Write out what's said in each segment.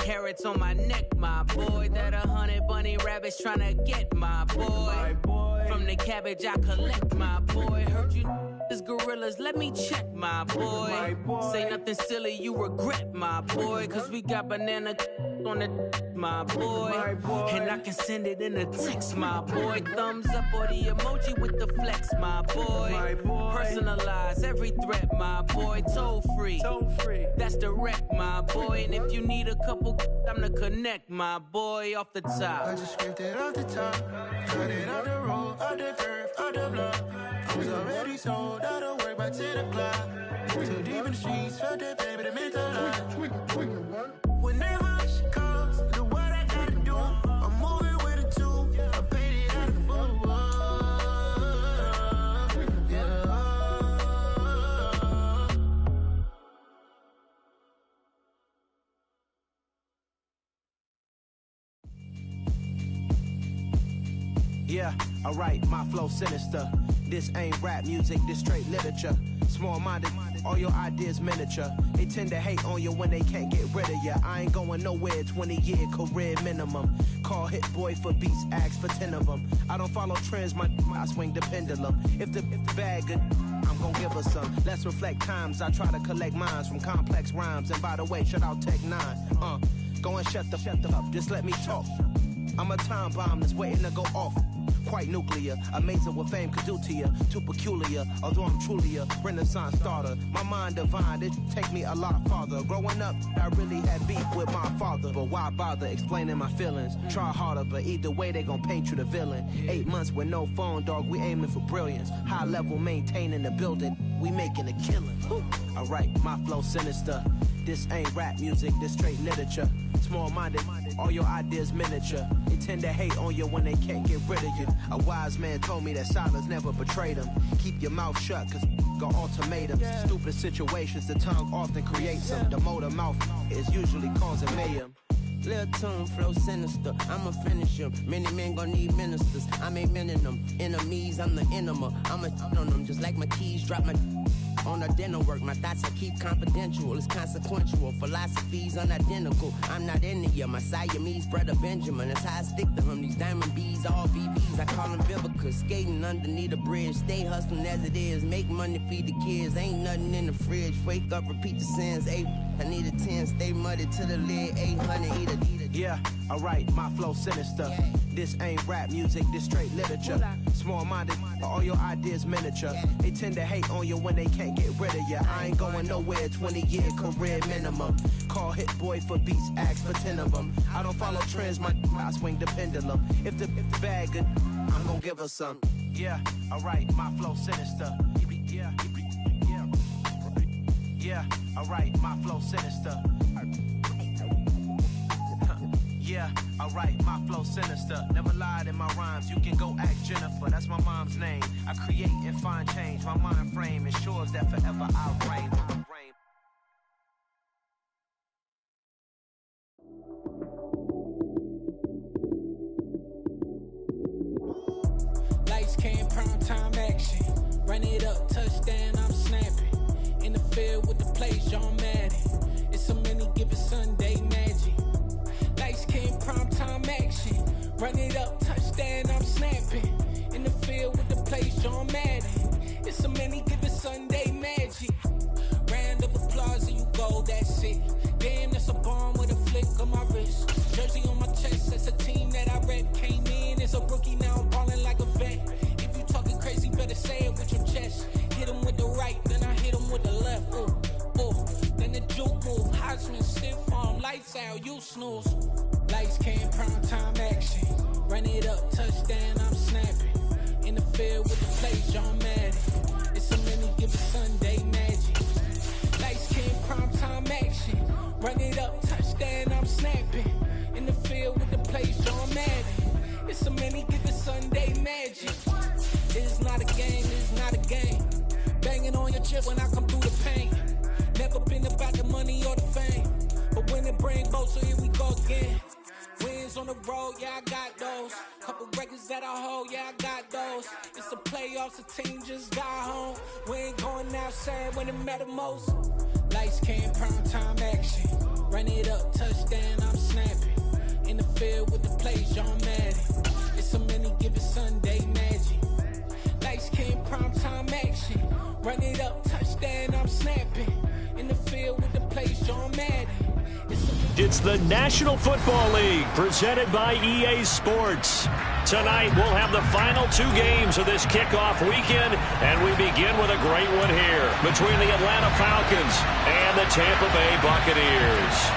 carats on my neck, my boy. That 100 bunny rabbits tryna get, my boy. From the cabbage I collect, my boy. Heard you is gorillas, let me check, my boy. Say nothing silly, you regret, my boy. Cause we got banana on the my boy. And I can send it in a text, my boy. Thumbs up or the emoji with the flex, my boy. Personalize every threat, my boy. Toll free, that's direct, my boy. And if you need a couple, I'm the connect, my boy. Off the top, I just scraped it off the top, cut it off the road, off the curve, off the block. I was already sold out of work by 10 o'clock. Too deep in the streets, felt that baby, the mental lie. Whenever she calls, do what I gotta do. I'm moving with a two, I paid it out of full. Yeah, alright, my flow sinister. This ain't rap music, this straight literature. Small-minded, all your ideas miniature. They tend to hate on you when they can't get rid of you. I ain't going nowhere, 20-year career minimum. Call Hit Boy for beats, ask for 10 of them. I don't follow trends, I swing the pendulum. If the bag good, I'm gon' give her some. Let's reflect times, I try to collect minds from complex rhymes. And by the way, shout out Tech 9. Go and shut the up, just let me talk. I'm a time bomb that's waiting to go off. Quite nuclear, amazing what fame could do to you. Too peculiar, although I'm truly a renaissance starter. My mind divine, it take me a lot farther. Growing up, I really had beef with my father. But why bother explaining my feelings? Try harder, but either way they gon' paint you the villain. 8 months with no phone, dog, we aiming for brilliance. High level maintaining the building, we making a killing. Alright, my flow sinister. This ain't rap music, this straight literature. Small-minded, all your ideas miniature. They tend to hate on you when they can't get rid of you. A wise man told me that silence never betrayed him. Keep your mouth shut, cause got ultimatums. Stupid situations, the tongue often creates them. The motor mouth is usually causing mayhem. Lil' tune, flow sinister, I'ma finish him. Many men gon' need ministers, I'm a men in them. Enemies, I'm the enema, I'm on them. Just like my keys, drop my on a dinner work. My thoughts I keep confidential, it's consequential. Philosophies unidentical, I'm not in it yet. My Siamese brother Benjamin, that's how I stick to him. These diamond bees, all BBs, I call them Vivica. Skating underneath a bridge, stay hustling as it is. Make money, feed the kids, ain't nothing in the fridge. Wake up, repeat the sins, I need a 10, stay muddy to the lid, 800, eat a. Yeah, alright, my flow sinister. This ain't rap music, this straight literature. Small-minded, all your ideas miniature. They tend to hate on you when they can't get rid of you. I ain't going nowhere, 20-year career minimum. Call Hit Boy for beats, ask for 10 of them. I don't follow trends, I swing the pendulum. If the bag good, I'm gon' give her some. Yeah, alright, my flow sinister. Yeah, alright, my flow sinister. Yeah, alright, my flow sinister. Never lied in my rhymes, you can go ask Jennifer. That's my mom's name. I create and find change. My mind frame ensures that forever I reign. Lights came, prime time action. Run it up, touchdown, I'm snapping. In the field with the plays, John Madden. It's a many given Sunday magic. Lights came, prime time action. Run it up, touchdown, I'm snapping. In the field with the plays, John Madden. It's a many given Sunday magic. Round of applause and you go, that's it. Damn, that's a bomb with a flick on my wrist. Jersey on my chest, that's a team that I rep. Came in as a rookie, now I'm ballin' like a vet. If you talking crazy, better say it with your chest. Hit him with the right, then I hit him with the left. Then the juke move, Heisman, stiff arm, lights out, you snooze. Lights came, prime time action. Run it up, touchdown, I'm snapping. In the field with the plays, John Madden. It's a many given Sunday magic. Lights came, prime time action. Run it up, touchdown, I'm snapping. In the field with the plays, John Madden. It's a many given Sunday magic. It's not a game, it's not a game. Banging on your chip when I come through the paint. Never been about the money or the fame. But when it bring both, so here we go again. Wins on the road, yeah, I got those. Couple records that I hold, yeah, I got those. It's the playoffs, the team just got home. We ain't going outside when it matter most. Lights came, prime time action. Run it up, touchdown, I'm John Madden. It's so many given Sunday magic. Lights came primetime action. Run it up, touchdown, I'm snapping. In the field with the plays, John Madden. It's the National Football League presented by EA Sports. Tonight we'll have the final 2 games of this kickoff weekend, and we begin with a great one here between the Atlanta Falcons and the Tampa Bay Buccaneers.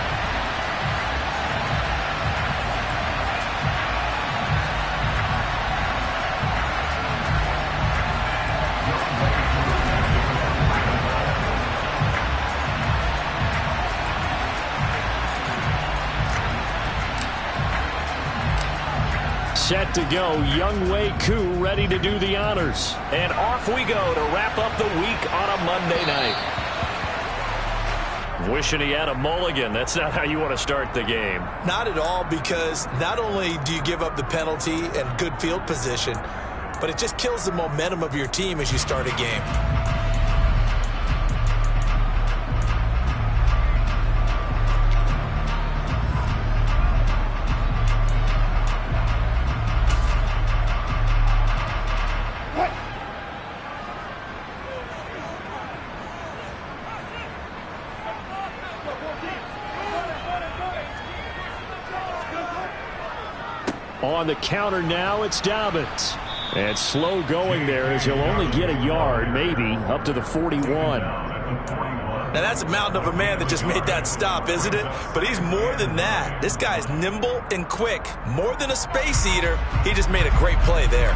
Set to go, Younghoe Koo ready to do the honors. And off we go to wrap up the week on a Monday night. Wishing he had a mulligan. That's not how you want to start the game. Not at all, because not only do you give up the penalty and good field position, but it just kills the momentum of your team as you start a game. On the counter now, it's Dobbins. And slow going there as he'll only get a yard, maybe, up to the 41. Now that's a mountain of a man that just made that stop, isn't it? But he's more than that. This guy's nimble and quick. More than a space eater, he just made a great play there.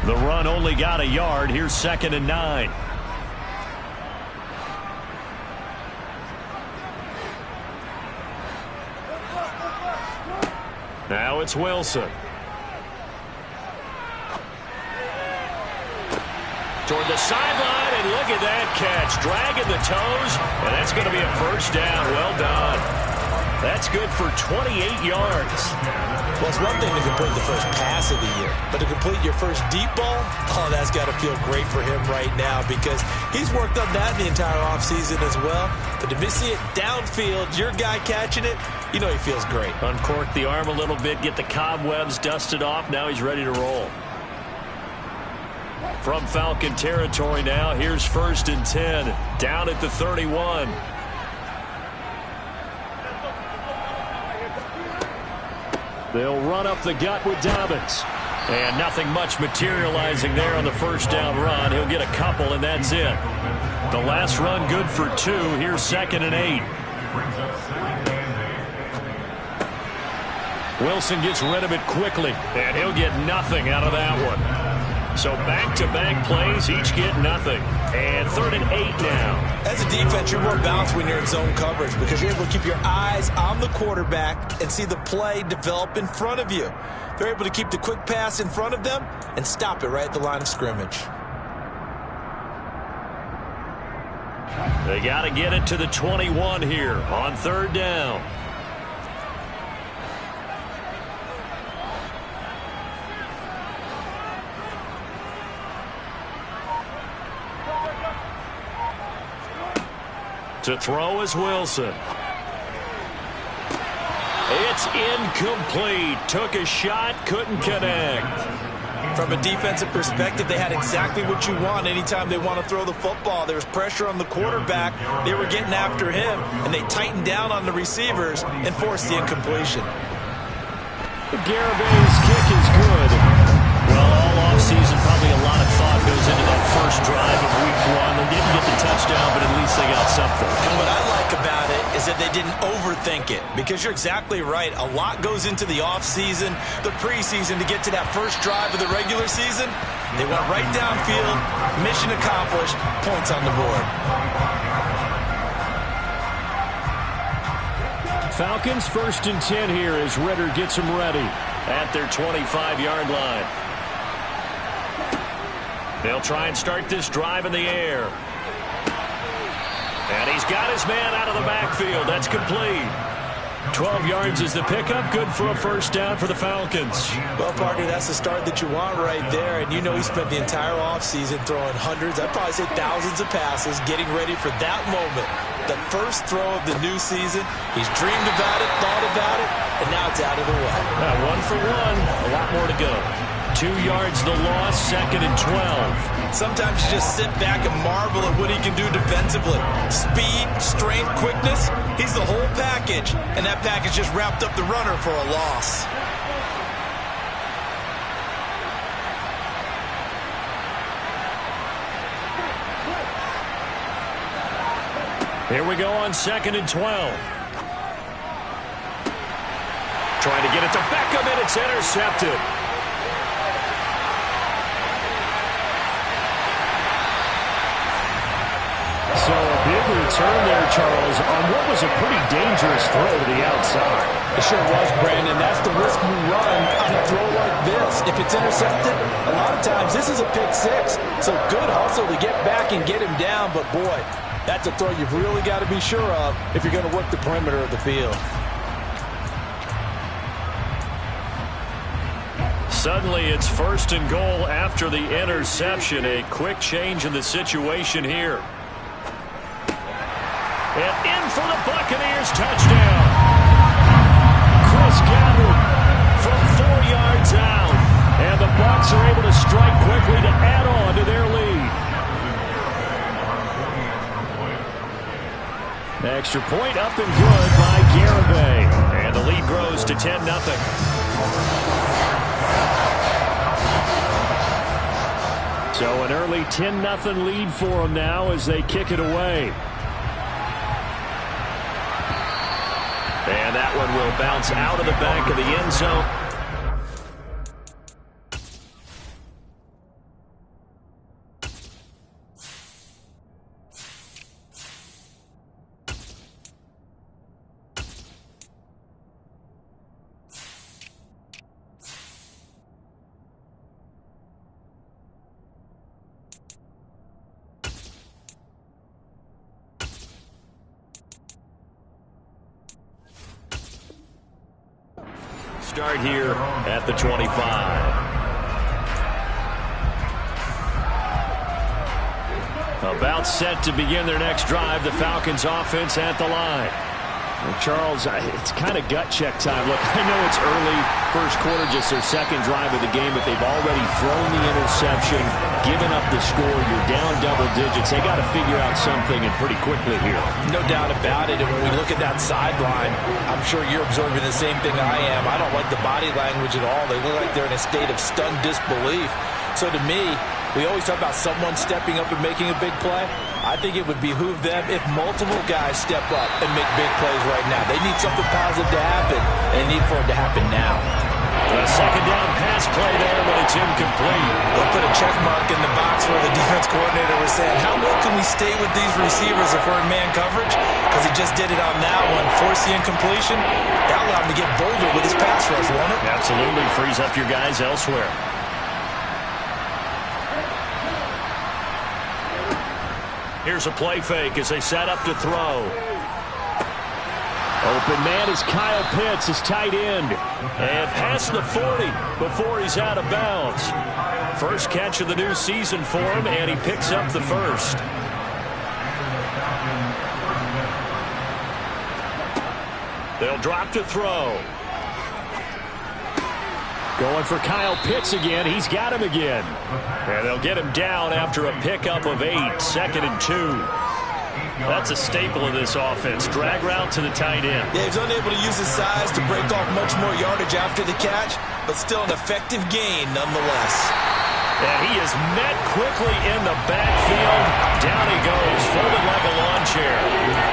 The run only got a yard. Here's 2nd and 9. Now it's Wilson. Toward the sideline, and look at that catch. Dragging the toes, and that's going to be a first down. Well done. That's good for 28 yards. Well, it's one thing to complete the first pass of the year, but to complete your first deep ball, oh, that's got to feel great for him right now, because he's worked on that the entire offseason as well. But to see it downfield, your guy catching it, you know he feels great. Uncork the arm a little bit, get the cobwebs dusted off. Now he's ready to roll. From Falcon territory now, here's 1st and 10, down at the 31. They'll run up the gut with Dobbins. And nothing much materializing there on the first down run. He'll get a couple, and that's it. The last run good for 2. Here's 2nd and 8. Wilson gets rid of it quickly, and he'll get nothing out of that one. So back-to-back plays, each get nothing. And 3rd and 8 now. As a defense, you're more balanced when you're in zone coverage, because you're able to keep your eyes on the quarterback and see the play develop in front of you. They're able to keep the quick pass in front of them and stop it right at the line of scrimmage. They got to get it to the 21 here on 3rd down. To throw is Wilson. It's incomplete. Took a shot, couldn't connect. From a defensive perspective, they had exactly what you want anytime they want to throw the football. There was pressure on the quarterback. They were getting after him, and they tightened down on the receivers and forced the incompletion. Garabay's kick is good. Well, all offseason, probably a lot of thought goes into that first drive of week 1. They didn't get the touchdown, but at least they got something. And what I like about it is that they didn't overthink it, because you're exactly right. A lot goes into the offseason, the preseason, to get to that first drive of the regular season. They went right downfield, mission accomplished, points on the board. Falcons 1st and 10 here as Ritter gets them ready at their 25-yard line. They'll try and start this drive in the air. And he's got his man out of the backfield. That's complete. 12 yards is the pickup. Good for a first down for the Falcons. Well, partner, that's the start that you want right there. And you know he spent the entire offseason throwing hundreds, I'd probably say thousands of passes, getting ready for that moment. The first throw of the new season. He's dreamed about it, thought about it, and now it's out of the way. 1 for 1. A lot more to go. 2 yards the loss, 2nd and 12. Sometimes you just sit back and marvel at what he can do defensively. Speed, strength, quickness. He's the whole package. And that package just wrapped up the runner for a loss. Here we go on 2nd and 12. Trying to get it to Beckham, and it's intercepted. So a big return there, Charles, on what was a pretty dangerous throw to the outside. It sure was, Brandon. That's the risk you run on a throw like this. If it's intercepted, a lot of times this is a pick six. So good hustle to get back and get him down. But, boy, that's a throw you've really got to be sure of if you're going to work the perimeter of the field. Suddenly it's 1st and goal after the interception. A quick change in the situation here. And in for the Buccaneers, touchdown. Chris Godwin from 4 yards out. And the Bucs are able to strike quickly to add on to their lead. Extra point up and good by Garibay. And the lead grows to 10-0. So an early 10-0 lead for them now as they kick it away. And that one will bounce out of the back of the end zone. Start here at the 25. About set to begin their next drive. The Falcons offense at the line. Well, Charles, it's kind of gut check time. Look, I know it's early, first quarter, just their second drive of the game, but they've already thrown the interception, given up the score. You're down double digits. They got to figure out something, and pretty quickly here. No doubt about it. And when we look at that sideline, I'm sure you're observing the same thing I am. I don't like the body language at all. They look like they're in a state of stunned disbelief. So to me, we always talk about someone stepping up and making a big play. I think it would behoove them if multiple guys step up and make big plays right now. They need something positive to happen, and they need for it to happen now. A second down pass play there, but it's incomplete. They'll put a check mark in the box where the defense coordinator was saying, how well can we stay with these receivers if we're in man coverage? Because he just did it on that one, force the incompletion. That allowed him to get bolder with his pass rush, won't it? Absolutely, frees up your guys elsewhere. Here's a play fake as they set up to throw. Open man is Kyle Pitts, his tight end. And past the 40 before he's out of bounds. First catch of the new season for him, and he picks up the first. They'll drop to throw. Going for Kyle Pitts again. He's got him again. And they'll get him down after a pickup of 8. 2nd and 2. That's a staple of this offense. Drag route to the tight end. Yeah, he's unable to use his size to break off much more yardage after the catch, but still an effective gain nonetheless. And he is met quickly in the backfield. Down he goes, folded like a lawn chair.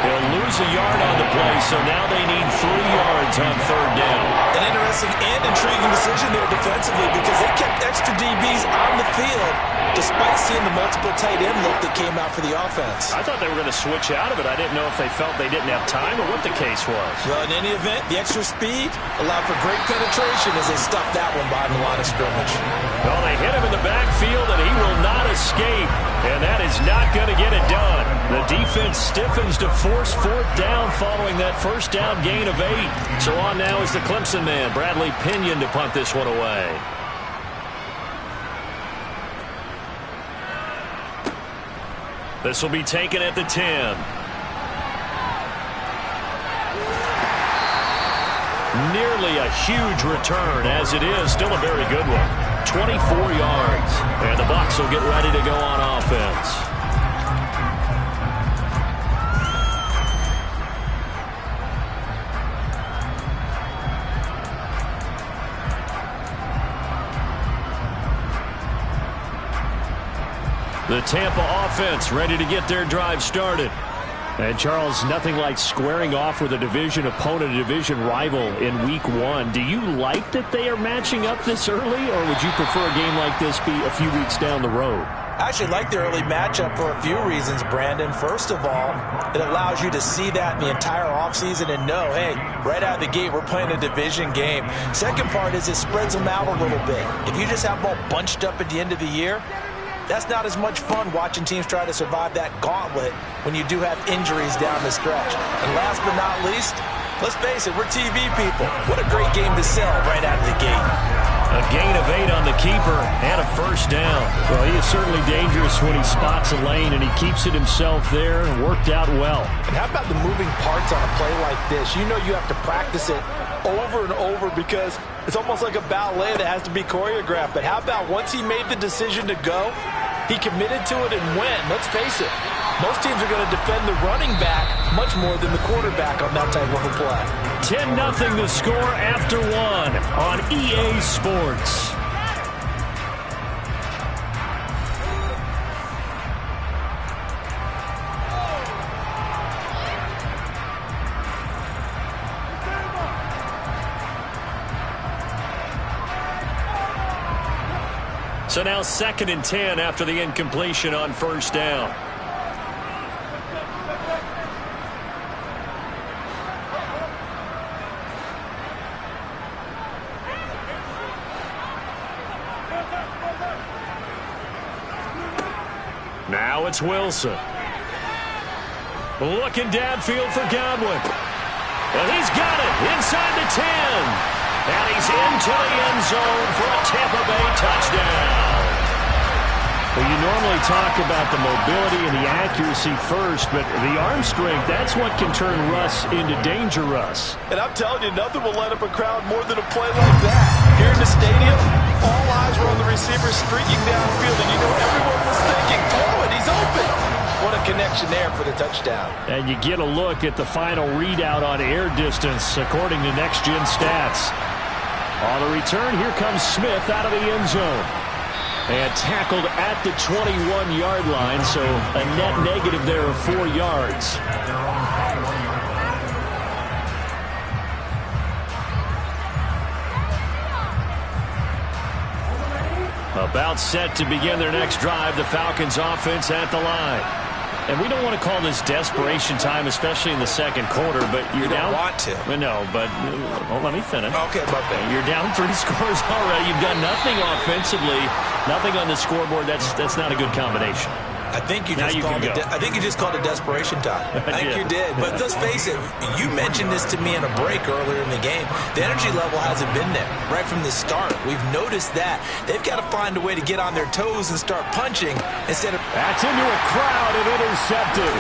He'll lose a yard on the play, so now they need 3 yards on 3rd down. An interesting and intriguing decision there defensively because they kept extra DBs on the field despite seeing the multiple tight end look that came out for the offense. I thought they were going to switch out of it. I didn't know if they felt they didn't have time or what the case was. Well, in any event, the extra speed allowed for great penetration as they stuffed that one behind the line of scrimmage. Well, they hit him in the backfield, and he will not escape. And that is not going to get it done. The defense stiffens to force fourth down following that first down gain of 8. So on now is the Clemson man, Bradley Pinion, to punt this one away. This will be taken at the 10. Nearly a huge return, as it is still a very good one. 24 yards. And the Bucs will get ready to go on offense. The Tampa offense ready to get their drive started. And, Charles, nothing like squaring off with a division opponent, a division rival in Week 1. Do you like that they are matching up this early, or would you prefer a game like this be a few weeks down the road? I actually like the early matchup for a few reasons, Brandon. First of all, it allows you to see that in the entire offseason and know, hey, right out of the gate, we're playing a division game. Second part is it spreads them out a little bit. If you just have them all bunched up at the end of the year, that's not as much fun watching teams try to survive that gauntlet when you do have injuries down the stretch. And last but not least, let's face it, we're TV people. What a great game to sell right out of the gate. A gain of 8 on the keeper and a first down. Well, he is certainly dangerous when he spots a lane, and he keeps it himself there and worked out well. And how about the moving parts on a play like this? You know you have to practice it over and over because it's almost like a ballet that has to be choreographed. But how about once he made the decision to go, he committed to it and went. Let's face it, most teams are going to defend the running back much more than the quarterback on that type of a play. 10-0 the score after 1 on EA Sports. So now 2nd and 10 after the incompletion on first down. Now it's Wilson. Looking downfield for Godwin. And he's got it inside the 10. And he's into the end zone for a Tampa Bay touchdown. Well, you normally talk about the mobility and the accuracy first, but the arm strength, that's what can turn Russ into Danger Russ. And I'm telling you, nothing will light up a crowd more than a play like that. Here in the stadium, all eyes were on the receiver streaking downfield, and you know everyone was thinking, throw it, he's open. What a connection there for the touchdown. And you get a look at the final readout on air distance, according to Next Gen Stats. On the return, here comes Smith out of the end zone. And tackled at the 21-yard line, so a net negative there of 4 yards. About set to begin their next drive, the Falcons offense at the line. And we don't want to call this desperation time, especially in the second quarter, but you're down. You don't want to. No, but well, let me finish. Okay, my bad. You're down 3 scores already. You've done nothing offensively, nothing on the scoreboard. That's not a good combination. I think you just called it desperation time. I think you did. But let's face it, you mentioned this to me in a break earlier in the game. The energy level hasn't been there right from the start. We've noticed that. They've got to find a way to get on their toes and start punching instead of... That's into a crowd and intercepted.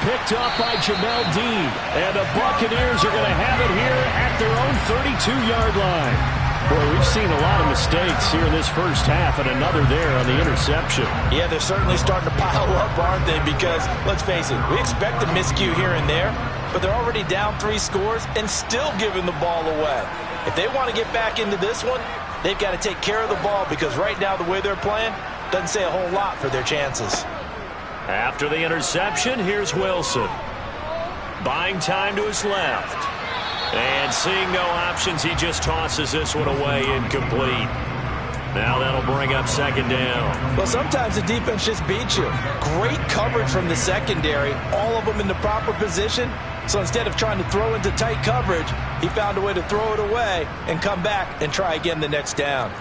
Picked up by Jamel Dean. And the Buccaneers are going to have it here at their own 32-yard line. Boy, we've seen a lot of mistakes here in this first half, and another there on the interception. Yeah, they're certainly starting to pile up, aren't they? Because, let's face it, we expect a miscue here and there, but they're already down 3 scores and still giving the ball away. If they want to get back into this one, they've got to take care of the ball because right now the way they're playing doesn't say a whole lot for their chances. After the interception, here's Wilson. Buying time to his left. And seeing no options, he just tosses this one away, incomplete. Now that'll bring up second down. Well, sometimes the defense just beats you. Great coverage from the secondary, all of them in the proper position. So instead of trying to throw into tight coverage, he found a way to throw it away and come back and try again the next down.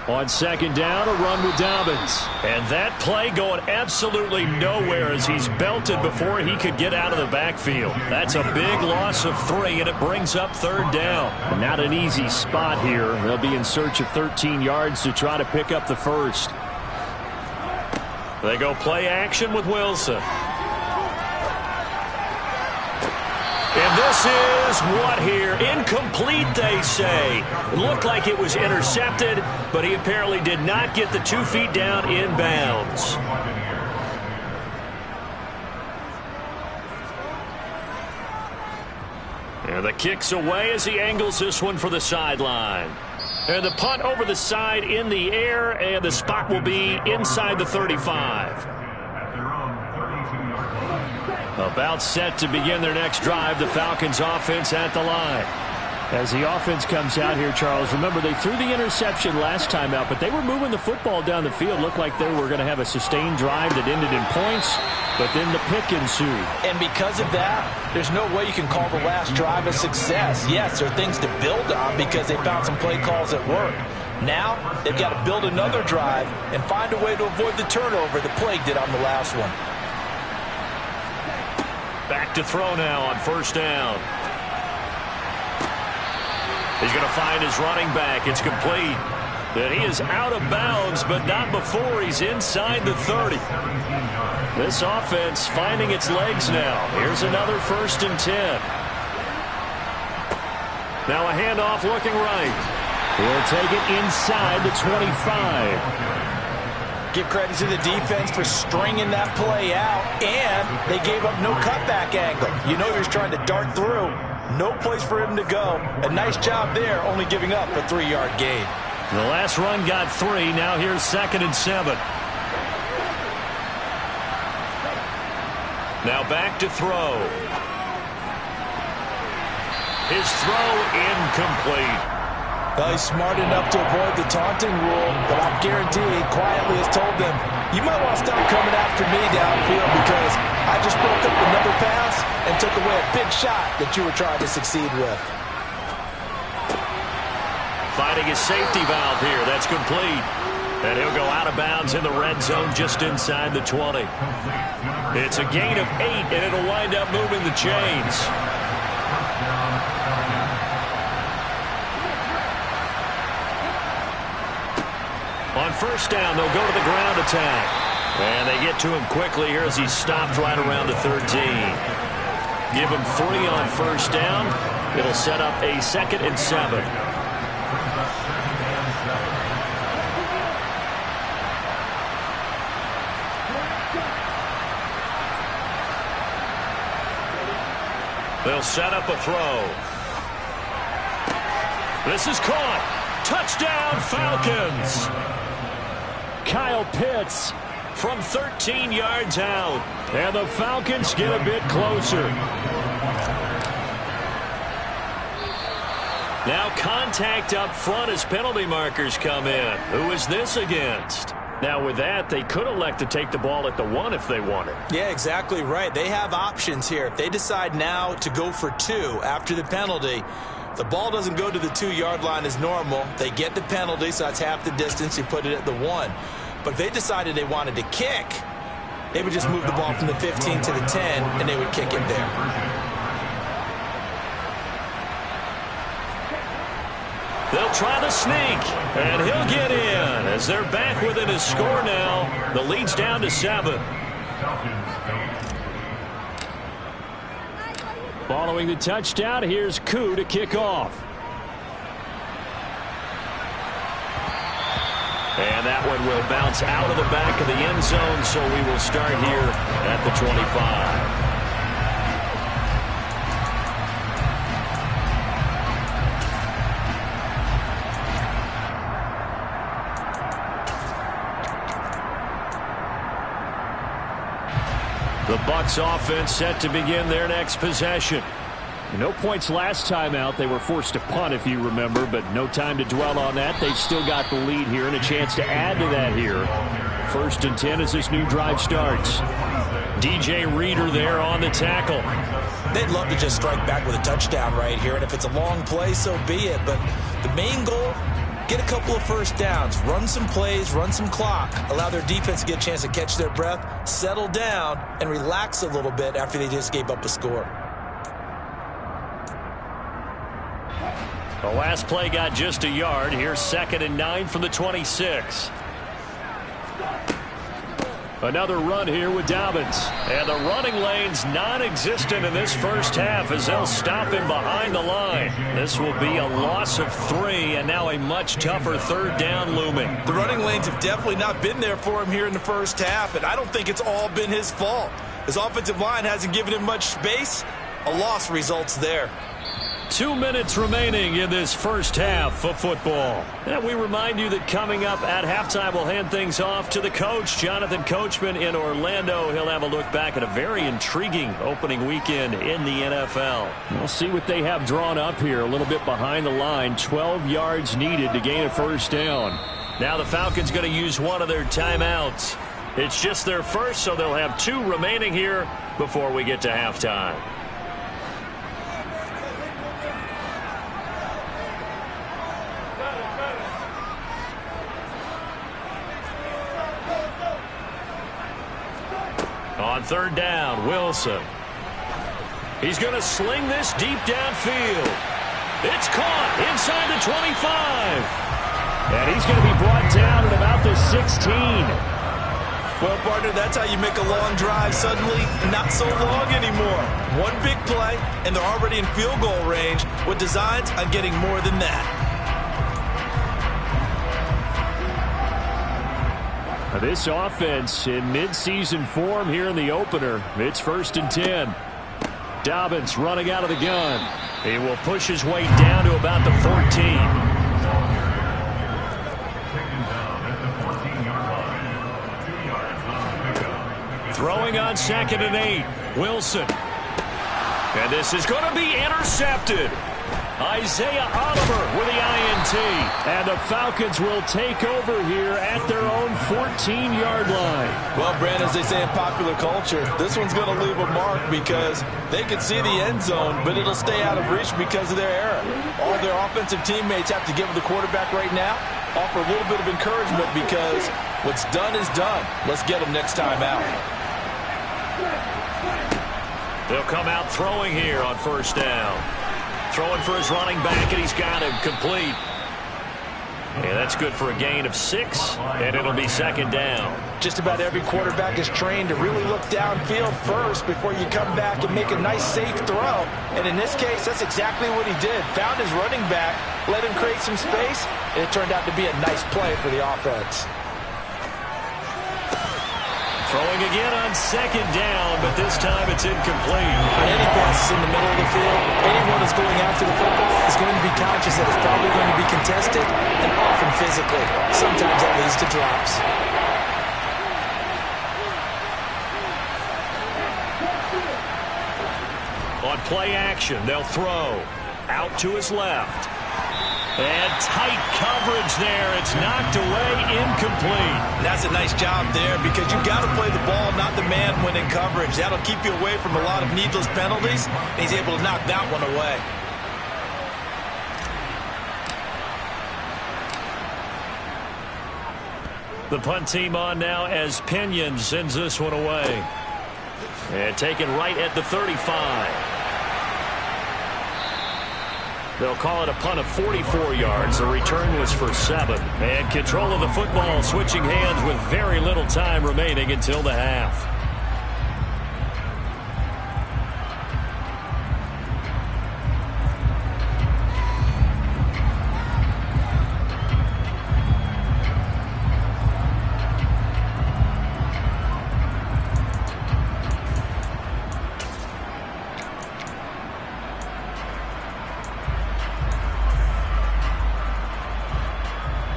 On second down, a run with Dobbins. And that play going absolutely nowhere as he's belted before he could get out of the backfield. That's a big loss of 3, and it brings up third down. Not an easy spot here. They'll be in search of 13 yards to try to pick up the first. They go play action with Wilson. And this is what here? Incomplete, they say. It looked like it was intercepted, but he apparently did not get the 2 feet down inbounds. And the kick's away as he angles this one for the sideline. And the punt over the side in the air, and the spot will be inside the 35. About set to begin their next drive, the Falcons offense at the line. As the offense comes out here, Charles, remember they threw the interception last time out, but they were moving the football down the field. Looked like they were going to have a sustained drive that ended in points, but then the pick ensued. And because of that, there's no way you can call the last drive a success. Yes, there are things to build on because they found some play calls that worked. Now, they've got to build another drive and find a way to avoid the turnover the Plague did on the last one. Back to throw now on first down. He's going to find his running back. It's complete. That he is out of bounds, but not before he's inside the 30. This offense finding its legs now. Here's another 1st and 10. Now a handoff looking right. He'll take it inside the 25. Give credit to the defense for stringing that play out, and they gave up no cutback angle. You know he was trying to dart through. No place for him to go. A nice job there, only giving up a 3-yard gain. The last run got 3. Now here's 2nd and 7. Now back to throw. His throw incomplete. Well, he's smart enough to avoid the taunting rule, but I guarantee he quietly has told them, you might want to stop coming after me downfield because I just broke up another pass and took away a big shot that you were trying to succeed with. Finding his safety valve here. That's complete. And he'll go out of bounds in the red zone just inside the 20. It's a gain of 8, and it'll wind up moving the chains. On first down, they'll go to the ground attack. And they get to him quickly here as he's stopped right around the 13. Give him 3 on first down. It'll set up a 2nd and 7. They'll set up a throw. This is caught. Touchdown, Falcons. Kyle Pitts from 13 yards out. And the Falcons get a bit closer. Now contact up front as penalty markers come in. Who is this against? Now with that, they could elect to take the ball at the 1 if they wanted. Yeah, exactly right. They have options here. If they decide now to go for 2 after the penalty, the ball doesn't go to the 2-yard line as normal. They get the penalty, so that's half the distance. You put it at the 1. But if they decided they wanted to kick, they would just move the ball from the 15 to the 10, and they would kick it there. They'll try the sneak, and he'll get in as they're back within his score now. The lead's down to 7. Following the touchdown, here's Koo to kick off. And that one will bounce out of the back of the end zone, so we will start here at the 25. The Bucs offense set to begin their next possession. No points last time out. They were forced to punt, if you remember, but no time to dwell on that. They've still got the lead here and a chance to add to that here. 1st and 10 as this new drive starts. DJ Reader there on the tackle. They'd love to just strike back with a touchdown right here, and if it's a long play, so be it. But the main goal, get a couple of first downs, run some plays, run some clock, allow their defense to get a chance to catch their breath, settle down, and relax a little bit after they just gave up a score. The last play got just a yard. Here's 2nd and 9 from the 26. Another run here with Dobbins. And the running lane's non-existent in this first half as they'll stop him behind the line. This will be a loss of 3 and now a much tougher 3rd down looming. The running lanes have definitely not been there for him here in the first half, and I don't think it's all been his fault. His offensive line hasn't given him much space. A loss results there. 2 minutes remaining in this first half of football. And we remind you that coming up at halftime, we'll hand things off to the coach, Jonathan Coachman in Orlando. He'll have a look back at a very intriguing opening weekend in the NFL. We'll see what they have drawn up here. A little bit behind the line. 12 yards needed to gain a first down. Now the Falcons going to use one of their timeouts. It's just their first, so they'll have 2 remaining here before we get to halftime. On 3rd down, Wilson. He's going to sling this deep downfield. It's caught inside the 25. And he's going to be brought down at about the 16. Well, partner, that's how you make a long drive suddenly not so long anymore. One big play, and they're already in field goal range with designs on getting more than that. This offense in midseason form here in the opener. It's 1st and 10. Dobbins running out of the gun. He will push his way down to about the 14. Throwing on 2nd and 8. Wilson. And this is going to be intercepted. Isaiah Oliver with the INT. And the Falcons will take over here at their own 14-yard line. Well, Brandon, as they say in popular culture, this one's going to leave a mark because they can see the end zone, but it'll stay out of reach because of their error. All their offensive teammates have to give the quarterback right now, offer a little bit of encouragement because what's done is done. Let's get them next time out. They'll come out throwing here on 1st down. Throwing for his running back, and he's got him complete. And that's good for a gain of 6, and it'll be 2nd down. Just about every quarterback is trained to really look downfield first before you come back and make a nice, safe throw. And in this case, that's exactly what he did. Found his running back, let him create some space, and it turned out to be a nice play for the offense. Throwing again on 2nd down, but this time it's incomplete. On any passes in the middle of the field, anyone that's going after the football is going to be conscious that it's probably going to be contested and often physically. Sometimes that leads to drops. On play action, they'll throw. Out to his left. And tight coverage there. It's knocked away, incomplete. That's a nice job there because you've got to play the ball, not the man when in coverage. That'll keep you away from a lot of needless penalties. And he's able to knock that one away. The punt team on now as Pinion sends this one away. And taken right at the 35. They'll call it a punt of 44 yards. The return was for 7. And control of the football switching hands with very little time remaining until the half.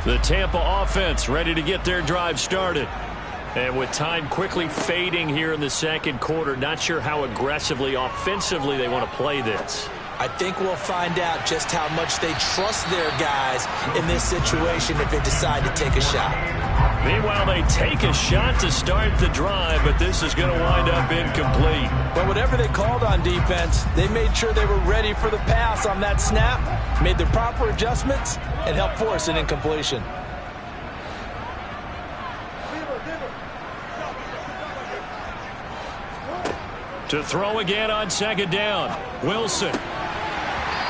The Tampa offense ready to get their drive started. And with time quickly fading here in the second quarter, not sure how aggressively, offensively they want to play this. I think we'll find out just how much they trust their guys in this situation if they decide to take a shot. Meanwhile, they take a shot to start the drive, but this is going to wind up incomplete. But whatever they called on defense, they made sure they were ready for the pass on that snap, made the proper adjustments, and helped force an incompletion. To throw again on second down, Wilson.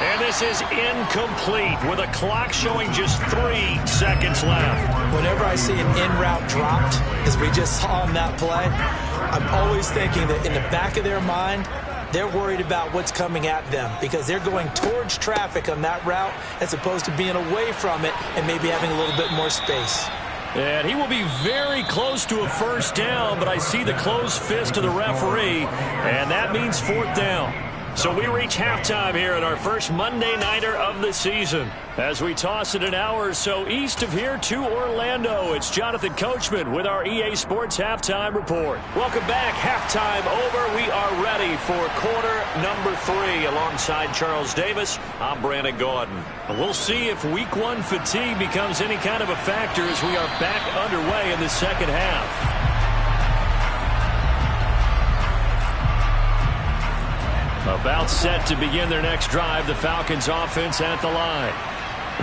And this is incomplete with a clock showing just 3 seconds left. Whenever I see an in-route dropped, as we just saw on that play, I'm always thinking that in the back of their mind, they're worried about what's coming at them because they're going towards traffic on that route as opposed to being away from it and maybe having a little bit more space. And he will be very close to a first down, but I see the closed fist of the referee, and that means 4th down. So we reach halftime here at our first Monday Nighter of the season. As we toss it an hour or so east of here to Orlando, it's Jonathan Coachman with our EA Sports Halftime Report. Welcome back. Halftime over. We are ready for quarter number 3. Alongside Charles Davis, I'm Brandon Gordon. We'll see if week 1 fatigue becomes any kind of a factor as we are back underway in the second half. About set to begin their next drive, the Falcons offense at the line.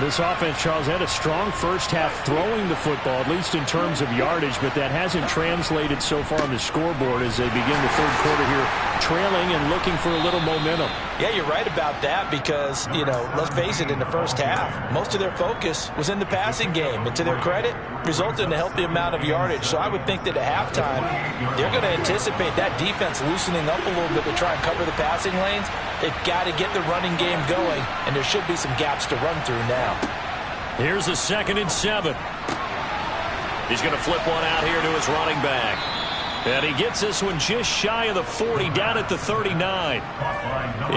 This offense, Charles, had a strong first half throwing the football, at least in terms of yardage, but that hasn't translated so far on the scoreboard as they begin the third quarter here, trailing and looking for a little momentum. Yeah, you're right about that because, let's face it, in the first half, most of their focus was in the passing game. And to their credit, resulted in a healthy amount of yardage. So I would think that at halftime, they're going to anticipate that defense loosening up a little bit to try and cover the passing lanes. They've got to get the running game going, and there should be some gaps to run through now. Here's a 2nd and 7. He's going to flip one out here to his running back. And he gets this one just shy of the 40, down at the 39.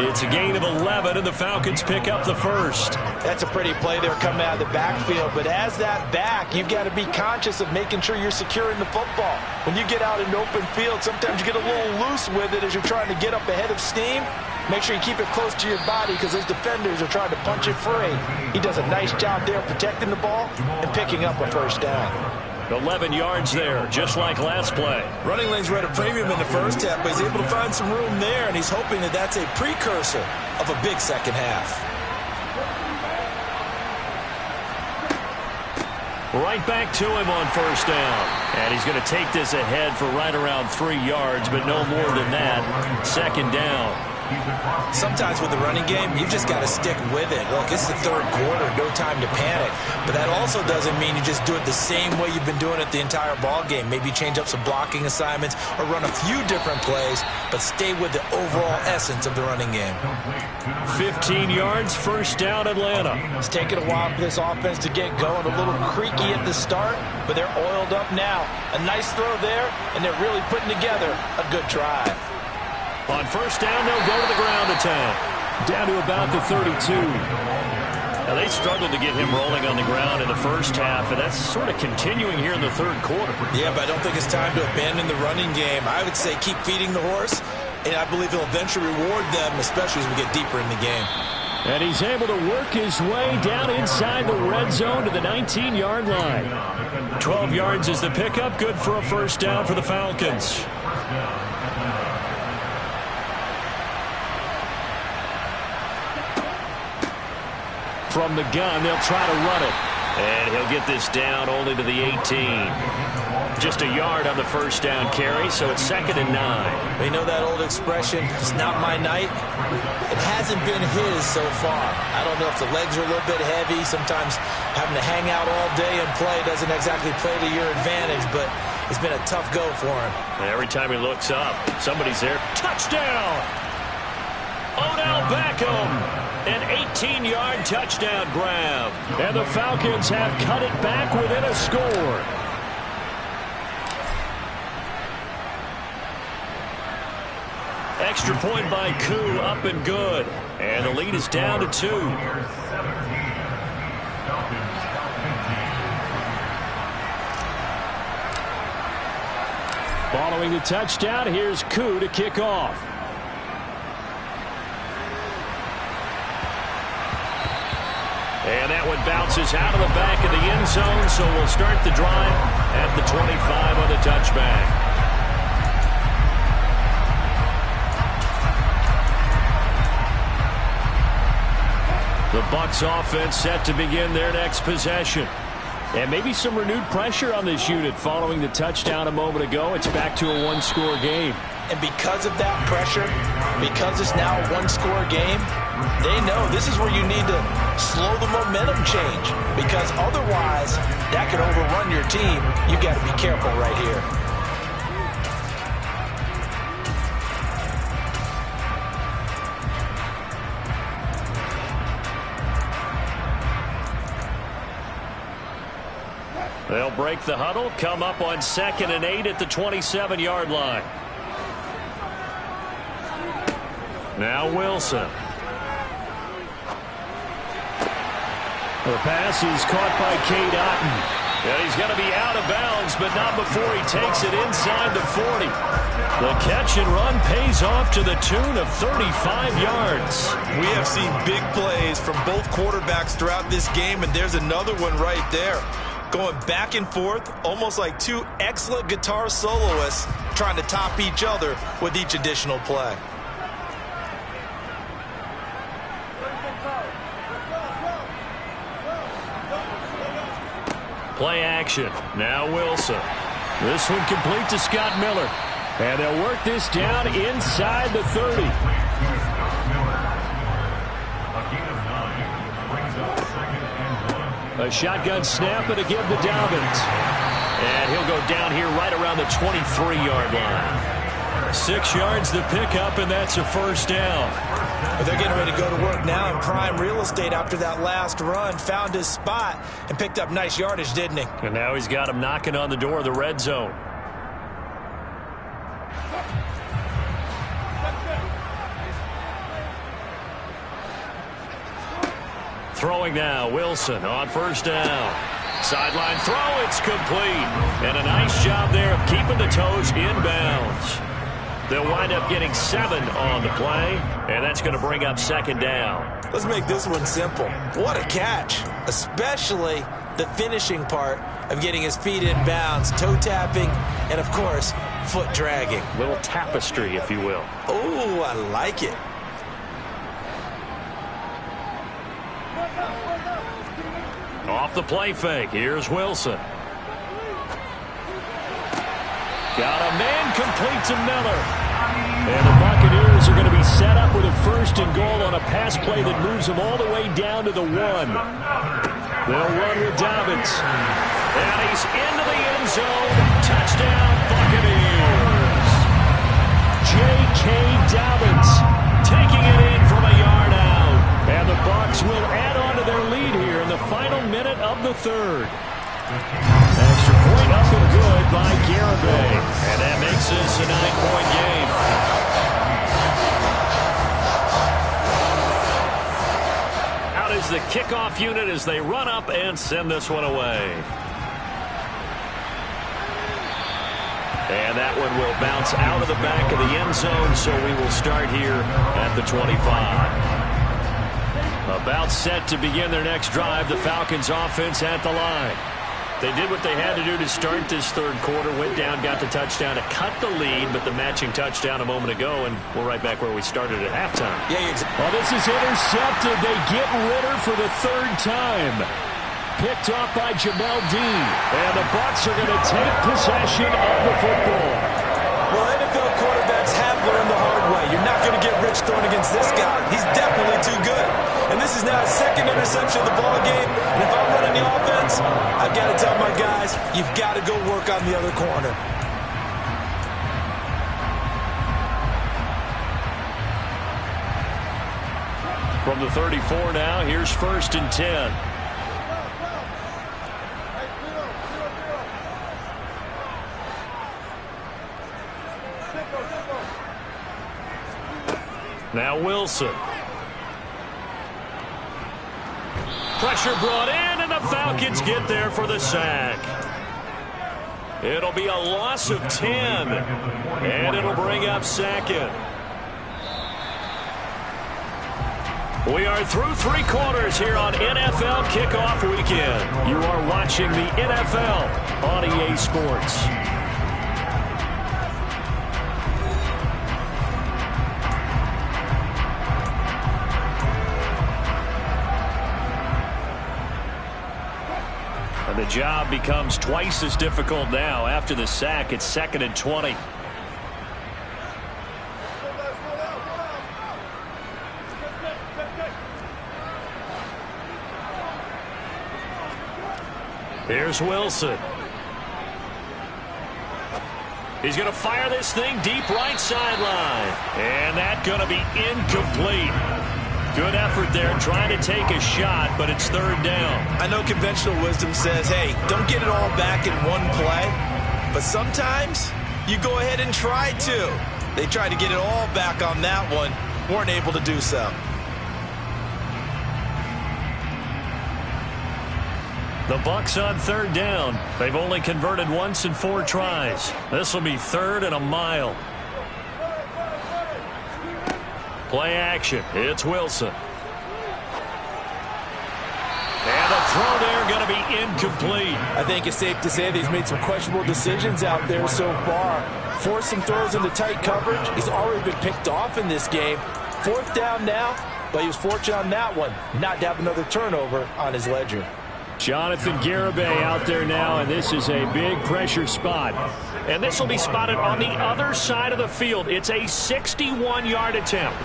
It's a gain of 11, and the Falcons pick up the first. That's a pretty play there coming out of the backfield. But as that back, you've got to be conscious of making sure you're securing the football. When you get out in open field, sometimes you get a little loose with it as you're trying to get up ahead of steam. Make sure you keep it close to your body because those defenders are trying to punch it free. He does a nice job there protecting the ball and picking up a first down. 11 yards there, just like last play. Running lanes were at a premium in the first half, but he's able to find some room there, and he's hoping that that's a precursor of a big second half. Right back to him on first down. And he's going to take this ahead for right around 3 yards, but no more than that. 2nd down. Sometimes with the running game, you've just got to stick with it. Look, it's the third quarter, no time to panic. But that also doesn't mean you just do it the same way you've been doing it the entire ball game. Maybe change up some blocking assignments or run a few different plays, but stay with the overall essence of the running game. 15 yards, first down, Atlanta. It's taken a while for this offense to get going. A little creaky at the start, but they're oiled up now. A nice throw there, and they're really putting together a good drive. On first down, they'll go to the ground attack. Down to about the 32. Now, they struggled to get him rolling on the ground in the first half, and that's sort of continuing here in the third quarter. Yeah, but I don't think it's time to abandon the running game. I would say keep feeding the horse, and I believe he'll eventually reward them, especially as we get deeper in the game. And he's able to work his way down inside the red zone to the 19-yard line. 12 yards is the pickup, good for a first down for the Falcons. From the gun, they'll try to run it. And he'll get this down only to the 18. Just a yard on the first down carry, so it's 2nd and 9. We know that old expression, it's not my night. It hasn't been his so far. I don't know if the legs are a little bit heavy. Sometimes having to hang out all day and play doesn't exactly play to your advantage, but it's been a tough go for him. And every time he looks up, somebody's there. Touchdown! Odell Beckham! An 18-yard touchdown grab. And the Falcons have cut it back within a score. Extra point by Koo, up and good. And the lead is down to 2. Following the touchdown, here's Koo to kick off. And that one bounces out of the back of the end zone, so we'll start the drive at the 25 on the touchback. The Bucs offense set to begin their next possession. And maybe some renewed pressure on this unit following the touchdown a moment ago. It's back to a one-score game. And because of that pressure, because it's now a one-score game, they know this is where you need to slow the momentum change, because otherwise that could overrun your team. You've got to be careful right here. They'll break the huddle, come up on 2nd and 8 at the 27-yard line. Now Wilson. The pass is caught by Cade Otton. And he's going to be out of bounds, but not before he takes it inside the 40. The catch and run pays off to the tune of 35 yards. We have seen big plays from both quarterbacks throughout this game, and there's another one right there. Going back and forth, almost like two excellent guitar soloists trying to top each other with each additional play. Play action. Now Wilson. This one complete to Scott Miller. And they'll work this down inside the 30. A shotgun snap and a give to Dobbins. And he'll go down here right around the 23-yard line. 6 yards to pick up, and that's a first down. But they're getting ready to go to work now in prime real estate after that last run. Found his spot and picked up nice yardage, didn't he? And now he's got him knocking on the door of the red zone. Throwing now, Wilson on first down. Sideline throw, it's complete. And a nice job there of keeping the toes inbounds. They'll wind up getting 7 on the play, and that's going to bring up 2nd down. Let's make this one simple. What a catch, especially the finishing part of getting his feet in bounds, toe tapping, and, of course, foot dragging. Little tapestry, if you will. Oh, I like it. Off the play fake, here's Wilson. Got a man complete to Miller. And the Buccaneers are going to be set up with a 1st and goal on a pass play that moves them all the way down to the 1. They'll run with Dobbins. And he's into the end zone. Touchdown, Buccaneers. J.K. Dobbins taking it in from a yard out. And the Bucs will add on to their lead here in the final minute of the 3rd. Extra point up and good by Garibay. And that makes this a 9-point game. Out is the kickoff unit as they run up and send this one away. And that one will bounce out of the back of the end zone, so we will start here at the 25. About set to begin their next drive, the Falcons offense at the line. They did what they had to do to start this 3rd quarter, went down, got the touchdown to cut the lead, but the matching touchdown a moment ago, and we're right back where we started at halftime. Yeah, exactly. Well, this is intercepted. They get Ritter for the 3rd time. Picked off by Jamel Dean, and the Bucs are going to take possession of the football. Well, NFL quarterbacks have learned the hard way. You're not going to get rich throwing against this guy. He's definitely too good. And this is now his 2nd interception of the ball game. And if I'm running the offense, I've got to tell my guys, you've got to go work on the other corner. From the 34 now, here's 1st and 10. Now Wilson. Pressure brought in, and the Falcons get there for the sack. It'll be a loss of 10. And it'll bring up second. We are through 3 quarters here on NFL Kickoff Weekend. You are watching the NFL on EA Sports. And the job becomes twice as difficult now. After the sack, it's 2nd and 20. Here's Wilson. He's going to fire this thing deep right sideline. And that's going to be incomplete. Good effort there trying to take a shot, but it's 3rd down. I know conventional wisdom says, hey, don't get it all back in one play. But sometimes you go ahead and try to. They tried to get it all back on that one. Weren't able to do so. The Bucs on 3rd down. They've only converted once in 4 tries. This will be 3rd and a mile. Play action. It's Wilson. And the throw there going to be incomplete. I think it's safe to say that he's made some questionable decisions out there so far. Forced some throws into tight coverage. He's already been picked off in this game. 4th down now, but he was fortunate on that one not to have another turnover on his ledger. Jonathan Garibay out there now, and this is a big pressure spot. And this will be spotted on the other side of the field. It's a 61-yard attempt.